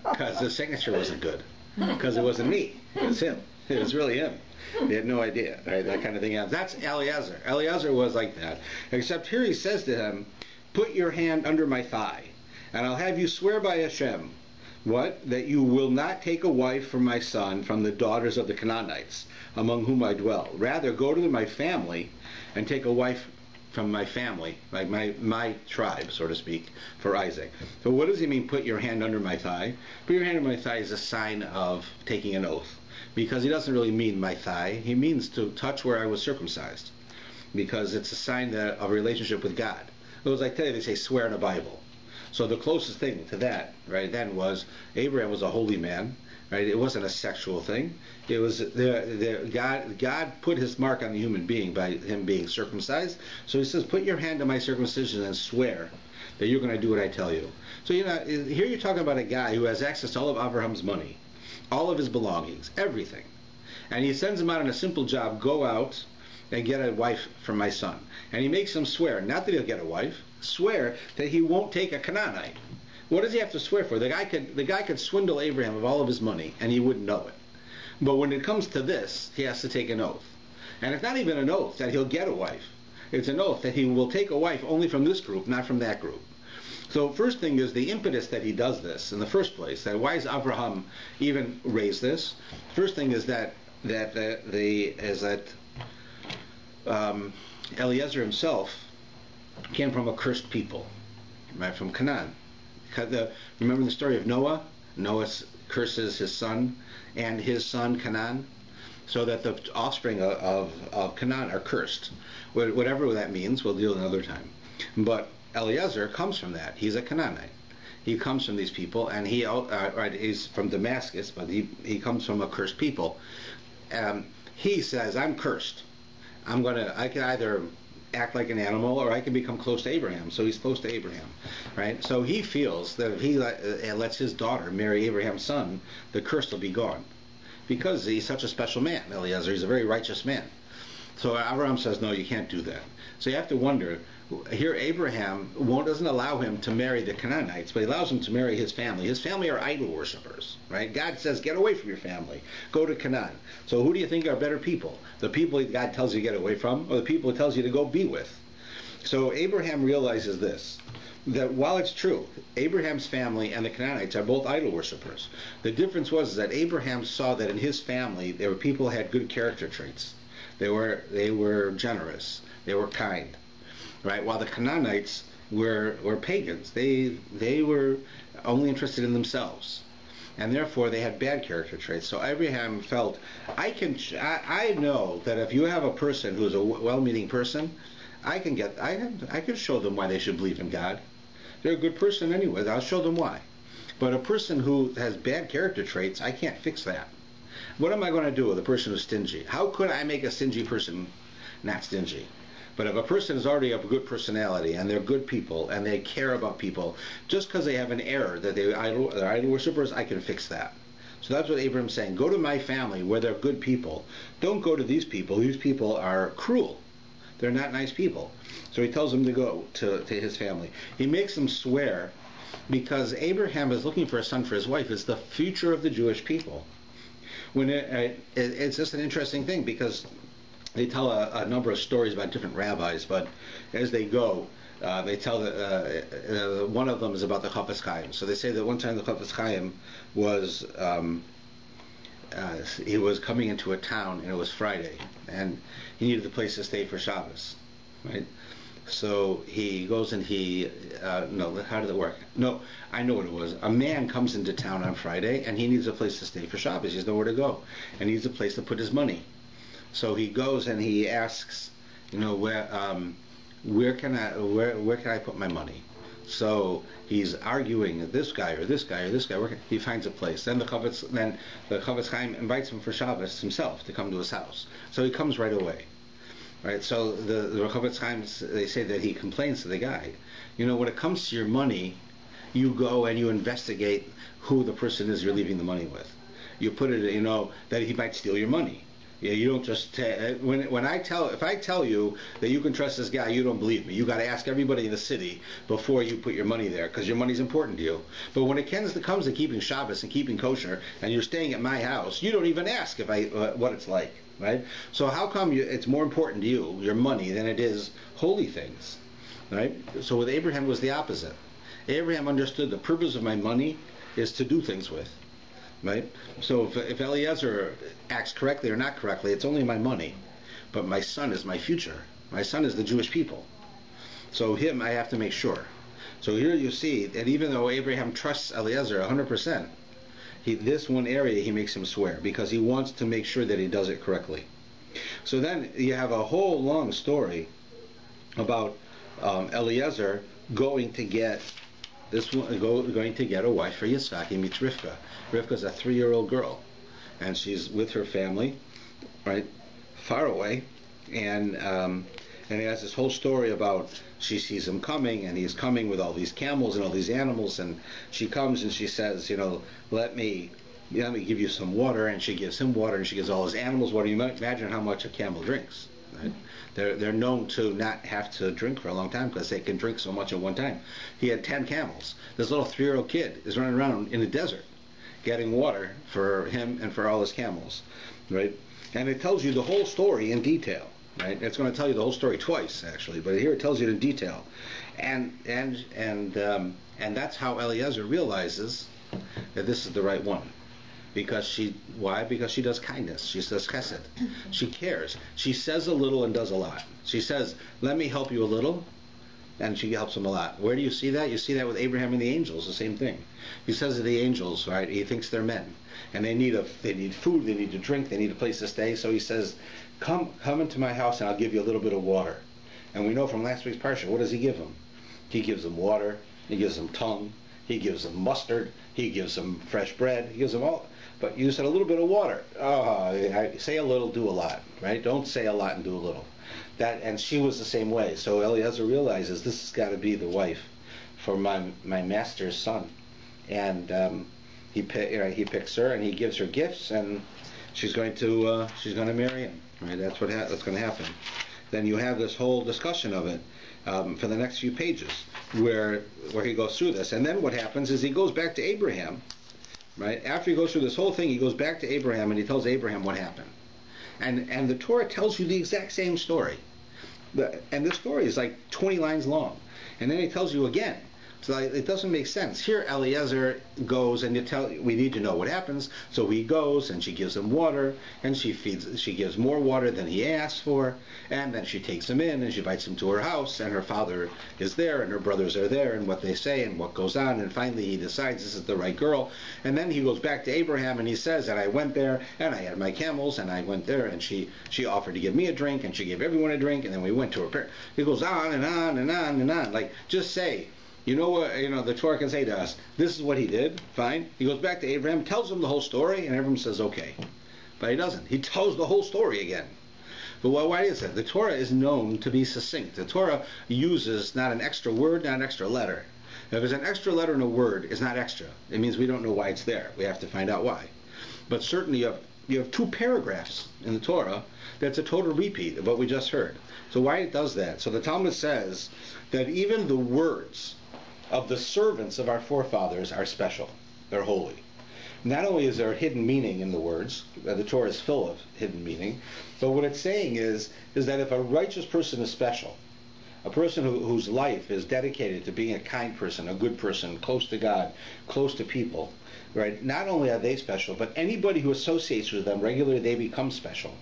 because the signature wasn't good. Because it wasn't me. It was him. It was really him. They had no idea, right? That kind of thing. That's Eliezer. Eliezer was like that. Except here he says to him, "Put your hand under my thigh, and I'll have you swear by Hashem." What? That you will not take a wife for my son from the daughters of the Canaanites, among whom I dwell. Rather, go to my family and take a wife from my family, like my tribe, so to speak, for Isaac. So what does he mean, put your hand under my thigh? Put your hand under my thigh is a sign of taking an oath. Because he doesn't really mean my thigh. He means to touch where I was circumcised. Because it's a sign of a relationship with God. It was like today they say swear in the Bible. So the closest thing to that, right then, was Abraham was a holy man, right? It wasn't a sexual thing. It was God put his mark on the human being by him being circumcised. So he says, put your hand on my circumcision and swear that you're going to do what I tell you. So here you're talking about a guy who has access to all of Avraham's money, all of his belongings, everything. And he sends him out on a simple job, go out and get a wife for my son. And he makes him swear, not that he'll get a wife, swear that he won't take a Canaanite. What does he have to swear for? The guy could swindle Abraham of all of his money, and he wouldn't know it. But when it comes to this, he has to take an oath. And it's not even an oath that he'll get a wife. It's an oath that he will take a wife only from this group, not from that group. So first thing is the impetus that he does this in the first place. That why does Abraham even raise this? First thing is that Eliezer himself came from a cursed people, right, from Canaan. Remember the story of Noah? Noah curses his son and his son Canaan, so that the offspring of Canaan are cursed. Whatever that means, we'll deal another time. But Eliezer comes from that. He's a Canaanite. He comes from these people, and he's from Damascus, but he comes from a cursed people. He says, I'm cursed. I can either act like an animal, or I can become close to Abraham. So he's close to Abraham, right? So he feels that if he lets his daughter marry Abraham's son, the curse will be gone, because he's such a special man. Eliezer, he's a very righteous man. So Avram says, no, you can't do that. So you have to wonder, here Abraham doesn't allow him to marry the Canaanites, but he allows him to marry his family. His family are idol worshippers, right? God says, get away from your family. Go to Canaan. So who do you think are better people? The people God tells you to get away from, or the people he tells you to go be with? So Abraham realizes this, that while it's true, Abraham's family and the Canaanites are both idol worshippers. The difference was that Abraham saw that in his family there were people who had good character traits. They were generous. They were kind, right? While the Canaanites were pagans. They were only interested in themselves, and therefore they had bad character traits. So Abraham felt, I know that if you have a person who's a well-meaning person, I can show them why they should believe in God. They're a good person anyway. I'll show them why. But a person who has bad character traits, I can't fix that. What am I going to do with a person who's stingy? How could I make a stingy person not stingy? But if a person is already of a good personality and they're good people and they care about people, just because they have an error that they're idol worshippers, I can fix that. So that's what Abraham's saying. Go to my family where they're good people. Don't go to these people. These people are cruel. They're not nice people. So he tells them to go to his family. He makes them swear because Abraham is looking for a son for his wife. It's the future of the Jewish people. It's just an interesting thing because they tell a number of stories about different rabbis, but as they go, they tell that one of them is about the Chafetz Chaim. So they say that one time the Chafetz Chaim was he was coming into a town and it was Friday and he needed a place to stay for Shabbos, right? So he goes and no, how did it work? No, I know what it was. A man comes into town on Friday and he needs a place to stay for Shabbos. He has nowhere to go and he needs a place to put his money. So he goes and he asks, where can I put my money? So he's arguing this guy or this guy or this guy. He finds a place. Then the Chafetz Chaim invites him for Shabbos himself to come to his house. So he comes right away. Right, so the Chafetz Chaim, they say that he complains to the guy. When it comes to your money, you go and you investigate who the person is you're leaving the money with. You put it, that he might steal your money. Yeah, you don't just if I tell you that you can trust this guy, you don't believe me. You got to ask everybody in the city before you put your money there because your money's important to you. But when it comes to keeping Shabbos and keeping kosher, and you're staying at my house, you don't even ask what it's like. Right? So how come it's more important to you, your money, than it is holy things? Right? So with Abraham it was the opposite. Abraham understood the purpose of my money is to do things with. Right? So if Eliezer acts correctly or not correctly, it's only my money. But my son is my future. My son is the Jewish people. So him I have to make sure. So here you see that even though Abraham trusts Eliezer 100%, this one area he makes him swear because he wants to make sure that he does it correctly. So then you have a whole long story about Eliezer going to get a wife for Yitzchak. He meets Rivka. Rivka's a 3-year-old girl, and she's with her family, right, far away, and he has this whole story about she sees him coming, and he's coming with all these camels and all these animals, and she comes and she says, let me give you some water, and she gives him water, and she gives all his animals water. You might imagine how much a camel drinks. Right? They're known to not have to drink for a long time because they can drink so much at one time. He had 10 camels. This little 3-year-old kid is running around in the desert getting water for him and for all his camels, right? And it tells you the whole story in detail. Right? It's going to tell you the whole story twice, actually, but here it tells you in detail, and that's how Eliezer realizes that this is the right one, because she does kindness, she does chesed, she cares, she says a little and does a lot. She says, "Let me help you a little," and she helps him a lot. Where do you see that? You see that with Abraham and the angels, the same thing. He says to the angels, right? He thinks they're men, and they need food, they need to drink, they need a place to stay. So he says, Come into my house and I'll give you a little bit of water. And we know from last week's parsha, what does he give them? He gives them water, he gives them tongue, he gives them mustard, he gives them fresh bread, he gives them all. But you said a little bit of water. Say a little, do a lot, right? Don't say a lot and do a little. And she was the same way. So Eliezer realizes this has got to be the wife for my master's son. And he picks her and he gives her gifts, and she's going to marry him. Right? That's that's going to happen. Then you have this whole discussion of it for the next few pages, where he goes through this. And then what happens is he goes back to Abraham. Right? After he goes through this whole thing, he goes back to Abraham and he tells Abraham what happened. And the Torah tells you the exact same story. And this story is like 20 lines long. And then he tells you again. So it doesn't make sense. Here Eliezer goes and we need to know what happens. So he goes and she gives him water and she gives more water than he asked for, and then she takes him in and she invites him to her house, and her father is there and her brothers are there, and what they say and what goes on, and finally he decides this is the right girl. And then he goes back to Abraham and he says, and I went there and I had my camels and I went there and she offered to give me a drink and she gave everyone a drink, and then we went to her parents. He goes on and on and on and on. Like, just say, you know what, the Torah can say to us, this is what he did, fine. He goes back to Abraham, tells him the whole story, and Abraham says, okay. But he doesn't. He tells the whole story again. But why is that? The Torah is known to be succinct. The Torah uses not an extra word, not an extra letter. If there's an extra letter in a word, it's not extra. It means we don't know why it's there. We have to find out why. But certainly you have 2 paragraphs in the Torah that's a total repeat of what we just heard. So why it does that? So the Talmud says that even the words of the servants of our forefathers are special. They're holy. Not only is there a hidden meaning in the words, the Torah is full of hidden meaning, but what it's saying is that if a righteous person is special, a person whose life is dedicated to being a kind person, a good person, close to God, close to people, right? Not only are they special, but anybody who associates with them regularly, they become special.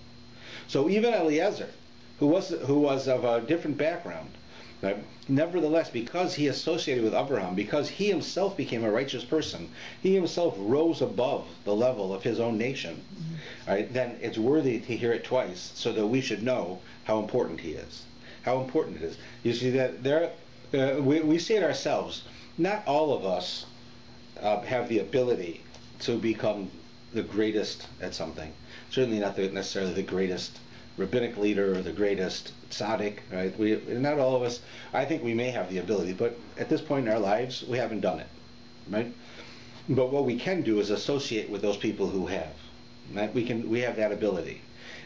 So even Eliezer, who was of a different background, right? Nevertheless, because he associated with Avram, because he himself became a righteous person, he himself rose above the level of his own nation, right? Then it's worthy to hear it twice, so that we should know how important he is, how important it is. You see that we see it ourselves. Not all of us have the ability to become the greatest at something. Certainly not necessarily the greatest rabbinic leader or the greatest tzaddik, right? Not all of us. I think we may have the ability, but at this point in our lives, we haven't done it, right? But what we can do is associate with those people who have, right? We have that ability,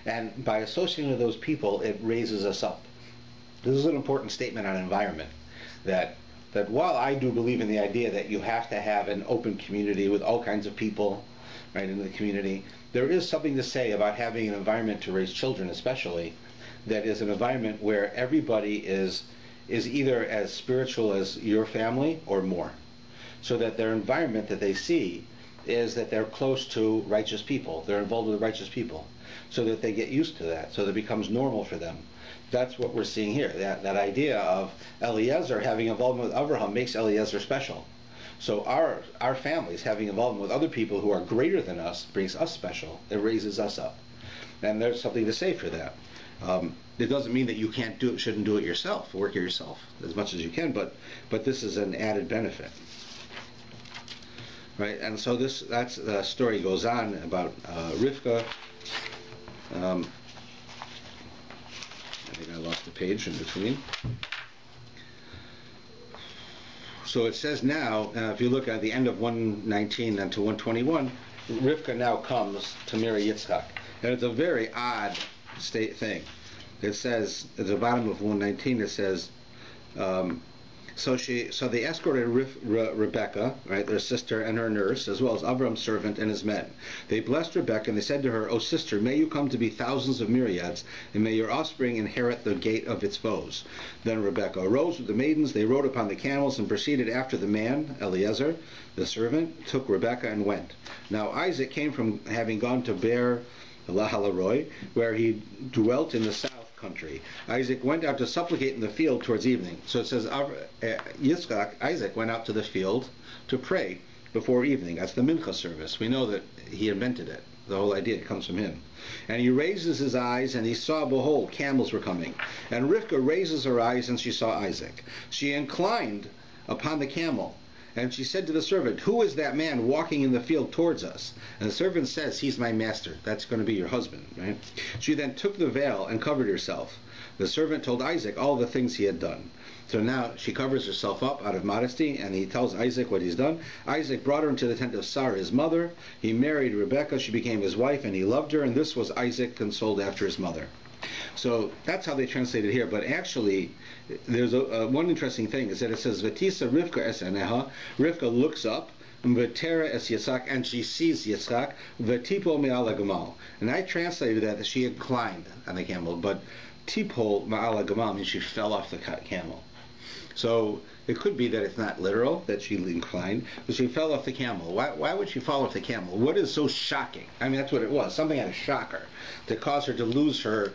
and by associating with those people, it raises us up. This is an important statement on environment. That while I do believe in the idea that you have to have an open community with all kinds of people, right, in the community, there is something to say about having an environment to raise children, especially, that is an environment where everybody is either as spiritual as your family or more. So that their environment that they see is that they're close to righteous people. They're involved with righteous people. So that they get used to that. So that it becomes normal for them. That's what we're seeing here. That idea of Eliezer having involvement with Avraham makes Eliezer special. So our families having involvement with other people who are greater than us brings us special. It raises us up. And there's something to say for that. It doesn't mean that you shouldn't do it yourself, work it yourself as much as you can, but this is an added benefit. Right? And so that's the story goes on about Rivka. I think I lost the page in between. So it says now, if you look at the end of 119 and to 121, Rivka now comes to marry Yitzchak. And it's a very odd thing. It says, at the bottom of 119, it says, so they escorted Rebecca, right, their sister, and her nurse, as well as Avram's servant and his men. They blessed Rebecca, and they said to her, O sister, may you come to be thousands of myriads, and may your offspring inherit the gate of its foes. Then Rebecca arose with the maidens, they rode upon the camels, and proceeded after the man, Eliezer, the servant, took Rebecca and went. Now Isaac came from having gone to Beer Lahalaroi, where he dwelt in the south country. Isaac went out to supplicate in the field towards evening. So it says Isaac went out to the field to pray before evening. That's the mincha service. We know that he invented it. The whole idea comes from him. And he raises his eyes, and he saw, behold, camels were coming. And Rivka raises her eyes, and she saw Isaac. She inclined upon the camel, and she said to the servant, who is that man walking in the field towards us? And the servant says, he's my master. That's going to be your husband, right? She then took the veil and covered herself. The servant told Isaac all the things he had done. So now she covers herself up out of modesty, and he tells Isaac what he's done. Isaac brought her into the tent of Sarah, his mother. He married Rebekah. She became his wife, and he loved her. And this was Isaac consoled after his mother. So that's how they translate it here. But actually, there's one interesting thing is that it says Vatisa Rivka es eneha. Rivka looks up. V'tera es Yitzhak, and she sees Yitzhak. V'tipol me'ala gamal. And I translated that she inclined on the camel, but tipol me'ala gamal means she fell off the camel. So it could be that it's not literal, that she inclined, but she fell off the camel. Why would she fall off the camel? What is so shocking? I mean, that's what it was. Something had to shock her, to cause her to lose her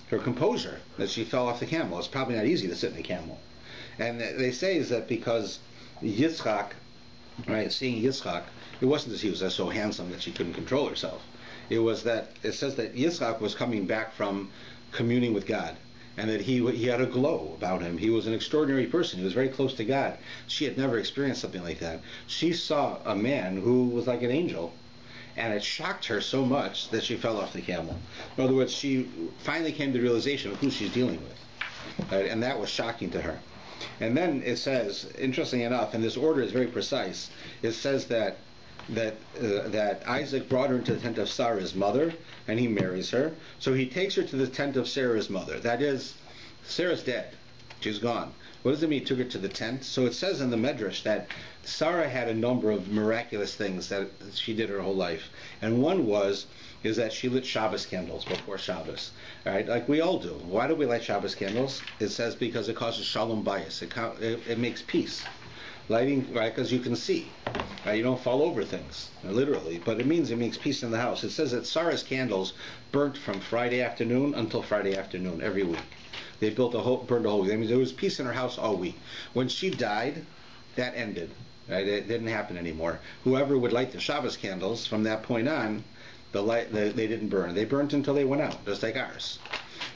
composure, that she fell off the camel. It's probably not easy to sit in a camel. And they say is that because Yitzchak, right, seeing Yitzchak, it wasn't that he was so handsome that she couldn't control herself. It was that, it says that Yitzchak was coming back from communing with God, and that he had a glow about him. He was an extraordinary person. He was very close to God. She had never experienced something like that. She saw a man who was like an angel, and it shocked her so much that she fell off the camel. In other words, she finally came to the realization of who she's dealing with, right? And that was shocking to her. And then it says, interestingly enough, and this order is very precise, it says that Isaac brought her into the tent of Sarah's mother, and he marries her. So he takes her to the tent of Sarah's mother. That is, Sarah's dead. She's gone. What does it mean he took her to the tent? So it says in the Medrash that Sarah had a number of miraculous things that she did her whole life. And one is that she lit Shabbos candles before Shabbos. All right, like we all do. Why do we light Shabbos candles? It says because it causes shalom bayis. It makes peace. Lighting, right, because you can see. Right, you don't fall over things, literally. But it means it makes peace in the house. It says that Sarah's candles burnt from Friday afternoon until Friday afternoon every week. They burned a whole week. That means there was peace in her house all week. When she died, that ended. Right? It didn't happen anymore. Whoever would light the Shabbos candles from that point on, they didn't burn. They burnt until they went out, just like ours.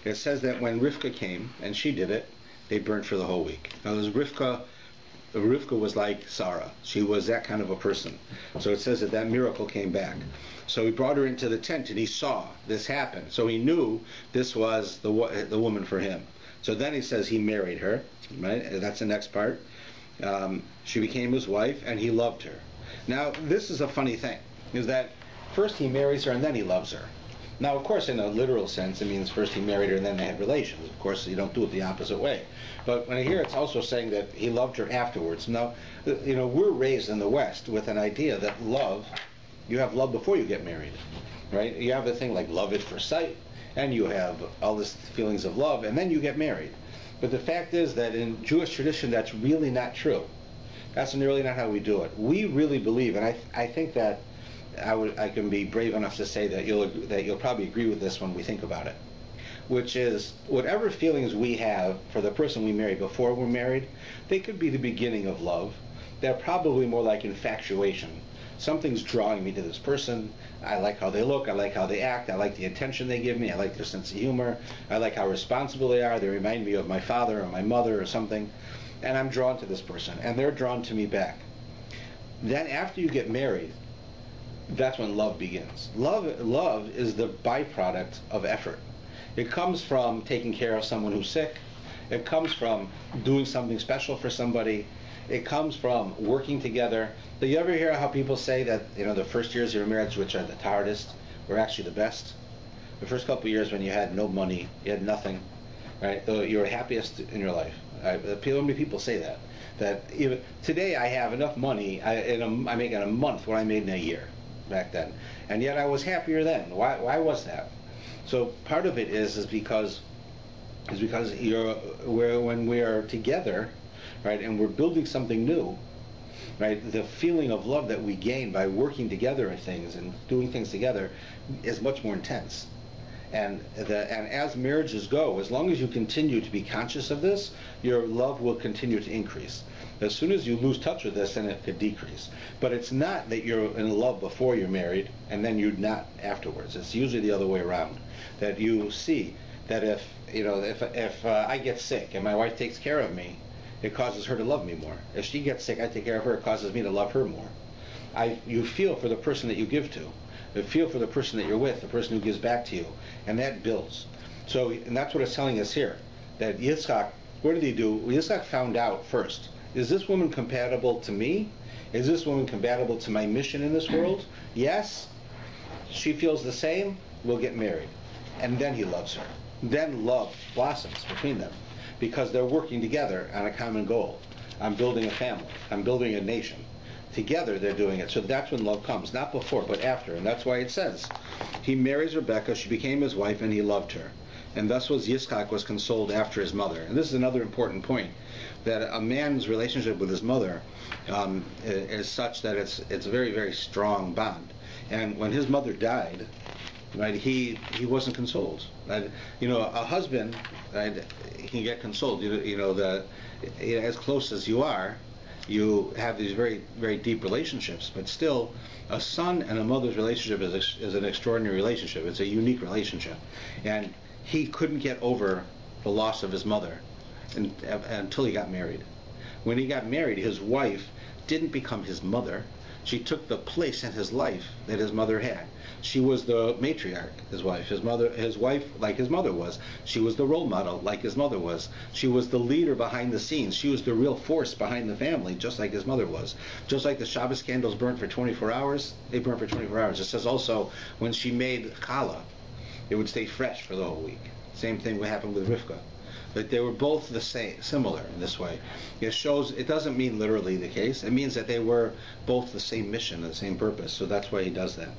It says that when Rivka came, and she did it, they burnt for the whole week. Now, Rivka was like Sarah. She was that kind of a person. So it says that miracle came back. So he brought her into the tent, and he saw this happen. So he knew this was the woman for him. So then he says he married her. Right? That's the next part. She became his wife, and he loved her. Now, this is a funny thing, is that first he marries her, and then he loves her. Now, of course, in a literal sense, it means first he married her, and then they had relations. Of course, you don't do it the opposite way. But when I hear it's also saying that he loved her afterwards. Now, we're raised in the West with an idea that you have love before you get married, right? You have a thing like love at first sight, and you have all these feelings of love, and then you get married. But the fact is that in Jewish tradition, that's really not true. That's really not how we do it. We really believe, and I think that I can be brave enough to say that you'll probably agree with this when we think about it, which is whatever feelings we have for the person we married before we're married, they could be the beginning of love. They're probably more like infatuation. Something's drawing me to this person. I like how they look. I like how they act. I like the attention they give me. I like their sense of humor. I like how responsible they are. They remind me of my father or my mother or something. And I'm drawn to this person, and they're drawn to me back. Then after you get married, that's when love begins. Love is the byproduct of effort. It comes from taking care of someone who's sick. It comes from doing something special for somebody. It comes from working together. Do you ever hear how people say that the first years of your marriage, which are the hardest, were actually the best? The first couple of years when you had no money, you had nothing, right? You were happiest in your life. Many people say that. That even today I have enough money I make in a month what I made in a year back then, and yet I was happier then. Why was that? So part of it is because when we are together, right, and we're building something new, right, the feeling of love that we gain by working together at things and doing things together is much more intense. And as marriages go, as long as you continue to be conscious of this, your love will continue to increase. As soon as you lose touch with this, then it could decrease. But it's not that you're in love before you're married and then you're not afterwards. It's usually the other way around. That you see that if I get sick and my wife takes care of me, it causes her to love me more. If she gets sick, I take care of her, it causes me to love her more. You feel for the person that you give to. You feel for the person that you're with, the person who gives back to you, and that builds. So, and that's what it's telling us here, that Yitzchak, what did he do? Yitzchak found out first, is this woman compatible to me? Is this woman compatible to my mission in this world? Yes. She feels the same, we'll get married. And then he loves her. Then love blossoms between them, because they're working together on a common goal. I'm building a family. I'm building a nation. Together they're doing it. So that's when love comes. Not before, but after. And that's why it says, he marries Rebekah, she became his wife, and he loved her. And thus was Yitzchak was consoled after his mother. And this is another important point, that a man's relationship with his mother is such that it's a very, very strong bond. And when his mother died, right, he wasn't consoled. Right? You know, a husband, right, can get consoled. As close as you are, you have these very, very deep relationships. But still, a son and a mother's relationship is an extraordinary relationship. It's a unique relationship, and he couldn't get over the loss of his mother until he got married. When he got married, his wife didn't become his mother. She took the place in his life that his mother had. She was the matriarch, his wife. His wife, like his mother was. She was the role model, like his mother was. She was the leader behind the scenes. She was the real force behind the family, just like his mother was. Just like the Shabbos candles burnt for 24 hours, they burnt for 24 hours. It says also, when she made challah, it would stay fresh for the whole week. Same thing would happen with Rivka. But they were both the same, similar in this way. It shows, it doesn't mean literally the case. It means that they were both the same mission, the same purpose. So that's why he does that.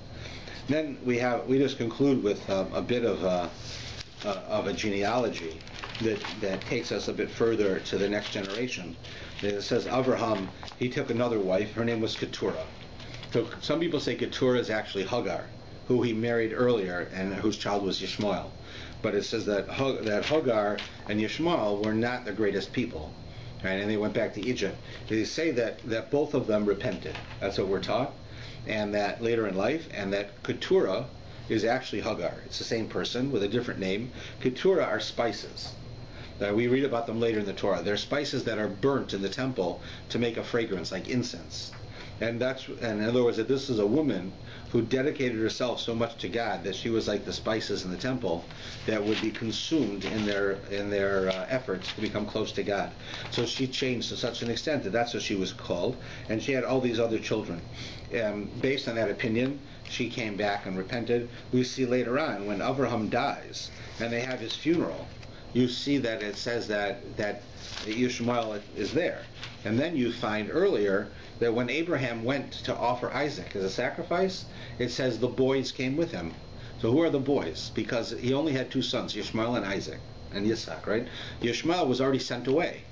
Then we just conclude with a bit of a genealogy that takes us a bit further to the next generation. It says Avram, he took another wife. Her name was Keturah. So some people say Keturah is actually Hagar, who he married earlier and whose child was Yishmael. But it says that Hagar and Yishmael were not the greatest people, right? And they went back to Egypt. They say that both of them repented. That's what we're taught, and that later in life, and that Keturah is actually Hagar. It's the same person with a different name. Keturah are spices. We read about them later in the Torah. They're spices that are burnt in the temple to make a fragrance, like incense. And in other words, that this is a woman who dedicated herself so much to God that she was like the spices in the temple that would be consumed in their efforts to become close to God. So she changed to such an extent that that's what she was called, and she had all these other children. Based on that opinion, she came back and repented. We see later on when Abraham dies and they have his funeral, you see that it says that Ishmael is there. And then you find earlier that when Abraham went to offer Isaac as a sacrifice, it says the boys came with him. So who are the boys? Because he only had two sons, Ishmael and Isaac, and Yitzhak, right? Ishmael was already sent away.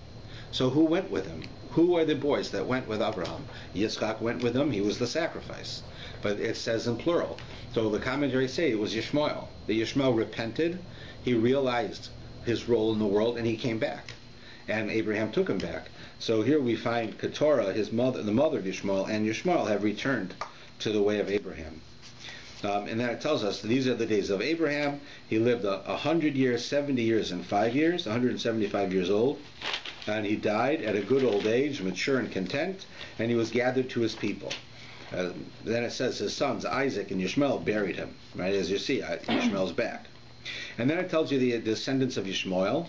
So who went with him? Who are the boys that went with Abraham? Yitzhak went with him. He was the sacrifice. But it says in plural. So the commentaries say it was Ishmael. The Ishmael repented. He realized his role in the world, and he came back. And Abraham took him back. So here we find Keturah, his mother, the mother of Ishmael, and Ishmael have returned to the way of Abraham. And then it tells us that these are the days of Abraham. He lived 100 years, 70 years, and 5 years, 175 years old. And he died at a good old age, mature and content, and he was gathered to his people. Then it says his sons, Isaac and Ishmael, buried him. Right, as you see, Ishmael's back. And then it tells you the descendants of Ishmael,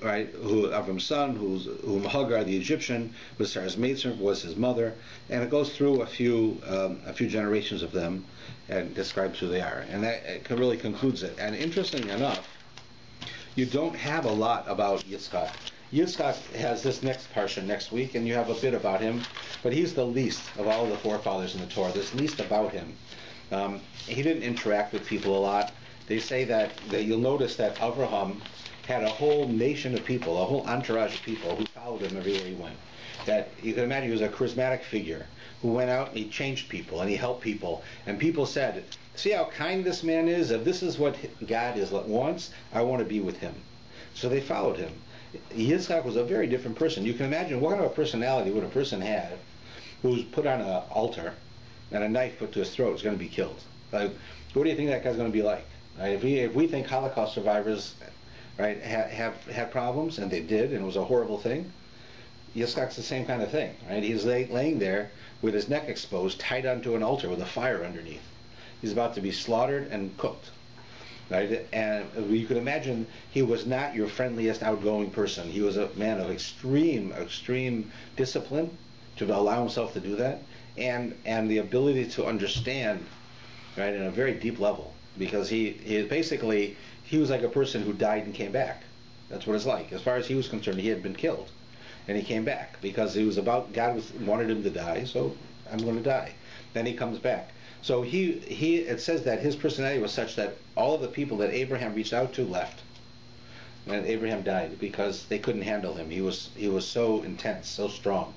right, who Avram's son, whom Hagar the Egyptian was Sarah's maidservant, was his mother, and it goes through a few generations of them and describes who they are, and that really concludes it. And interestingly enough, you don't have a lot about Yitzchak. Yitzchak has this next parsha next week, and you have a bit about him, but he's the least of all the forefathers in the Torah. There's least about him. He didn't interact with people a lot. They say that you'll notice that Avraham had a whole nation of people, a whole entourage of people who followed him everywhere he went. That you can imagine he was a charismatic figure who went out and he changed people and he helped people. And people said, see how kind this man is? If this is what God wants, I want to be with him. So they followed him. Yitzchak was a very different person. You can imagine what kind of a personality would a person have who's put on an altar and a knife put to his throat is going to be killed. Like, what do you think that guy's going to be like? Right? If we think Holocaust survivors, right, have had problems, and they did, and it was a horrible thing, Yitzchak's the same kind of thing. Right? He's laying there with his neck exposed, tied onto an altar with a fire underneath. He's about to be slaughtered and cooked. right? And you could imagine he was not your friendliest, outgoing person. He was a man of extreme discipline to allow himself to do that, and the ability to understand, right, in a very deep level, because he basically he was like a person who died and came back. That's what it's like. As far as he was concerned, he had been killed, and he came back because he was about God wanted him to die, so I'm going to die. Then he comes back. So it says that his personality was such that all of the people that Abraham reached out to left, and Abraham died because they couldn't handle him. He was so intense, so strong.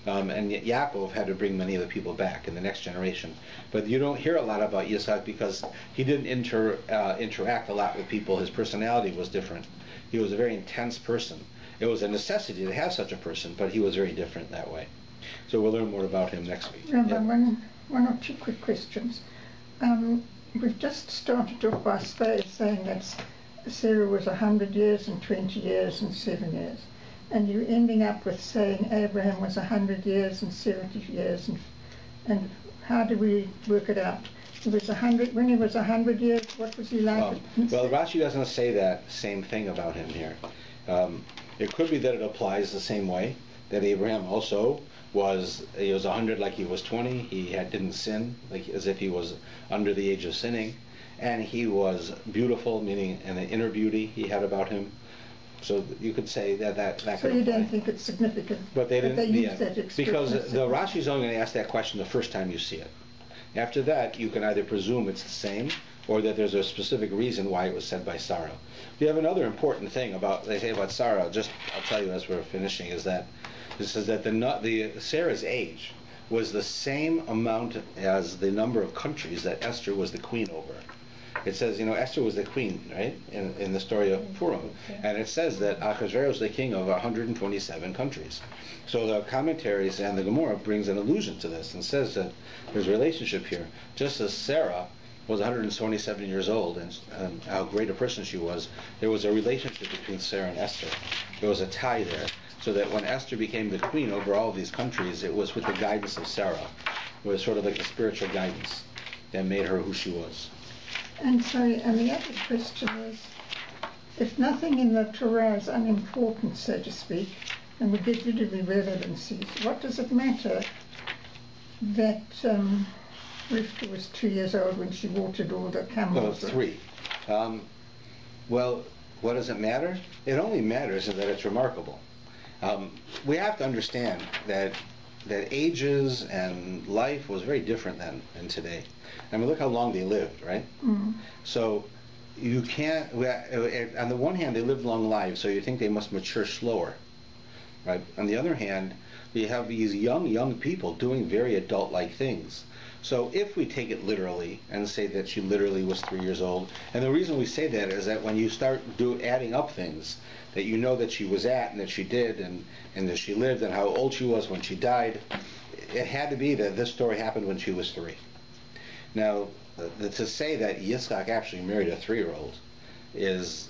And yet Yaakov had to bring many of the people back in the next generation. But you don't hear a lot about Yitzhak because he didn't interact a lot with people. His personality was different. He was a very intense person. It was a necessity to have such a person, but he was very different that way. So we'll learn more about him next week. Rabbi, one or two quick questions. We've just started off by saying that Sarah was 100 years and 20 years and 7 years. And you're ending up with saying Abraham was 100 years and 70 years. And how do we work it out? He was 100, when he was 100 years, what was he like? Well, Rashi doesn't say that same thing about him here. It could be that it applies the same way, that Abraham also was 100 like he was 20. He didn't sin, like as if he was under the age of sinning. And he was beautiful, meaning an inner beauty he had about him. So you could say that So could you apply. don't think it's significant? But they didn't. Use that expression because as the Rashi's only going to ask that question the first time you see it. After that, you can either presume it's the same, or that there's a specific reason why it was said by Sarah. We have another important thing they say about Sarah. I'll tell you as we're finishing, is that this is that the Sarah's age was the same amount as the number of countries that Esther was the queen over. It says, Esther was the queen, right, in the story of Purim. And it says that Ahasuerus was the king of 127 countries. So the commentaries and the Gemara brings an allusion to this and says that there's a relationship here. Just as Sarah was 127 years old and how great a person she was, there was a relationship between Sarah and Esther. There was a tie there. So that when Esther became the queen over all of these countries, it was with the guidance of Sarah. It was sort of like a spiritual guidance that made her who she was. And the other question is, if nothing in the Torah is unimportant, so to speak, and we get rid of irrelevancies, what does it matter that Rivka was 2 years old when she watered all the camels? Well, 3. Well, what does it matter? It only matters that it's remarkable. We have to understand that ages and life was very different than today. I mean, look how long they lived, right? Mm-hmm. So you can't, on the one hand, they lived long lives, so you think they must mature slower, right? On the other hand, we have these young people doing very adult-like things. So if we take it literally and say that she literally was 3 years old, and the reason we say that is that when you start adding up things that you know that she was at and that she did and that she lived and how old she was when she died, it had to be that this story happened when she was 3. Now, to say that Yitzchak actually married a 3-year-old is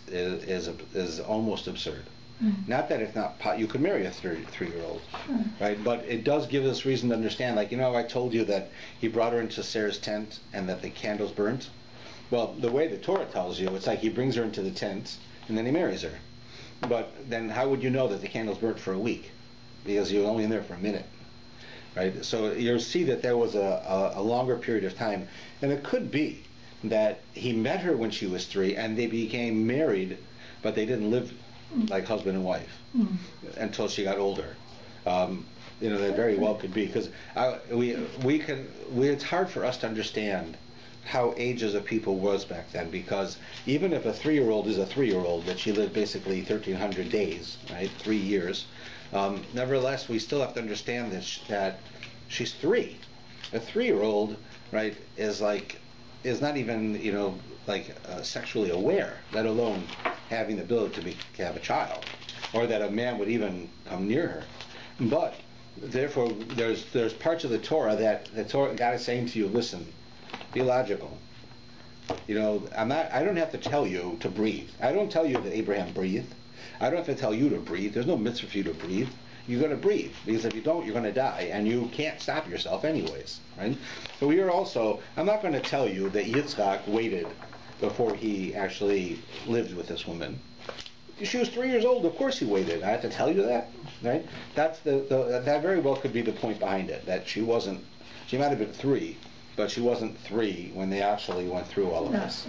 almost absurd. Mm-hmm. Not that it's not you could marry a 3-year-old, right? But it does give us reason to understand. Like, I told you that he brought her into Sarah's tent and that the candles burnt. Well, the way the Torah tells you, it's like he brings her into the tent and then he marries her. But then how would you know that the candles burnt for a week? Because you were only in there for a minute, right? So you'll see that there was a longer period of time. And it could be that he met her when she was 3 and they became married, but they didn't live like husband and wife until she got older. That very well could be, because it's hard for us to understand how ages of people was back then, because even if a 3-year-old is a 3-year-old, that she lived basically 1,300 days, right, 3 years, nevertheless we still have to understand that she's 3. A 3-year-old, right, is not even sexually aware, let alone having the ability to have a child, or that a man would even come near her. But therefore, there's parts of the Torah that the Torah, God is saying to you, listen, be logical. I don't have to tell you to breathe. I don't tell you that Abraham breathed. I don't have to tell you to breathe. There's no mitzvah for you to breathe. You're going to breathe, because if you don't, you're going to die, and you can't stop yourself anyways, right? So I'm not going to tell you that Yitzchak waited before he actually lived with this woman. She was 3 years old. Of course he waited. I have to tell you that, right? That's that very well could be the point behind it. That she wasn't. She might have been 3, but she wasn't 3 when they actually went through all of this.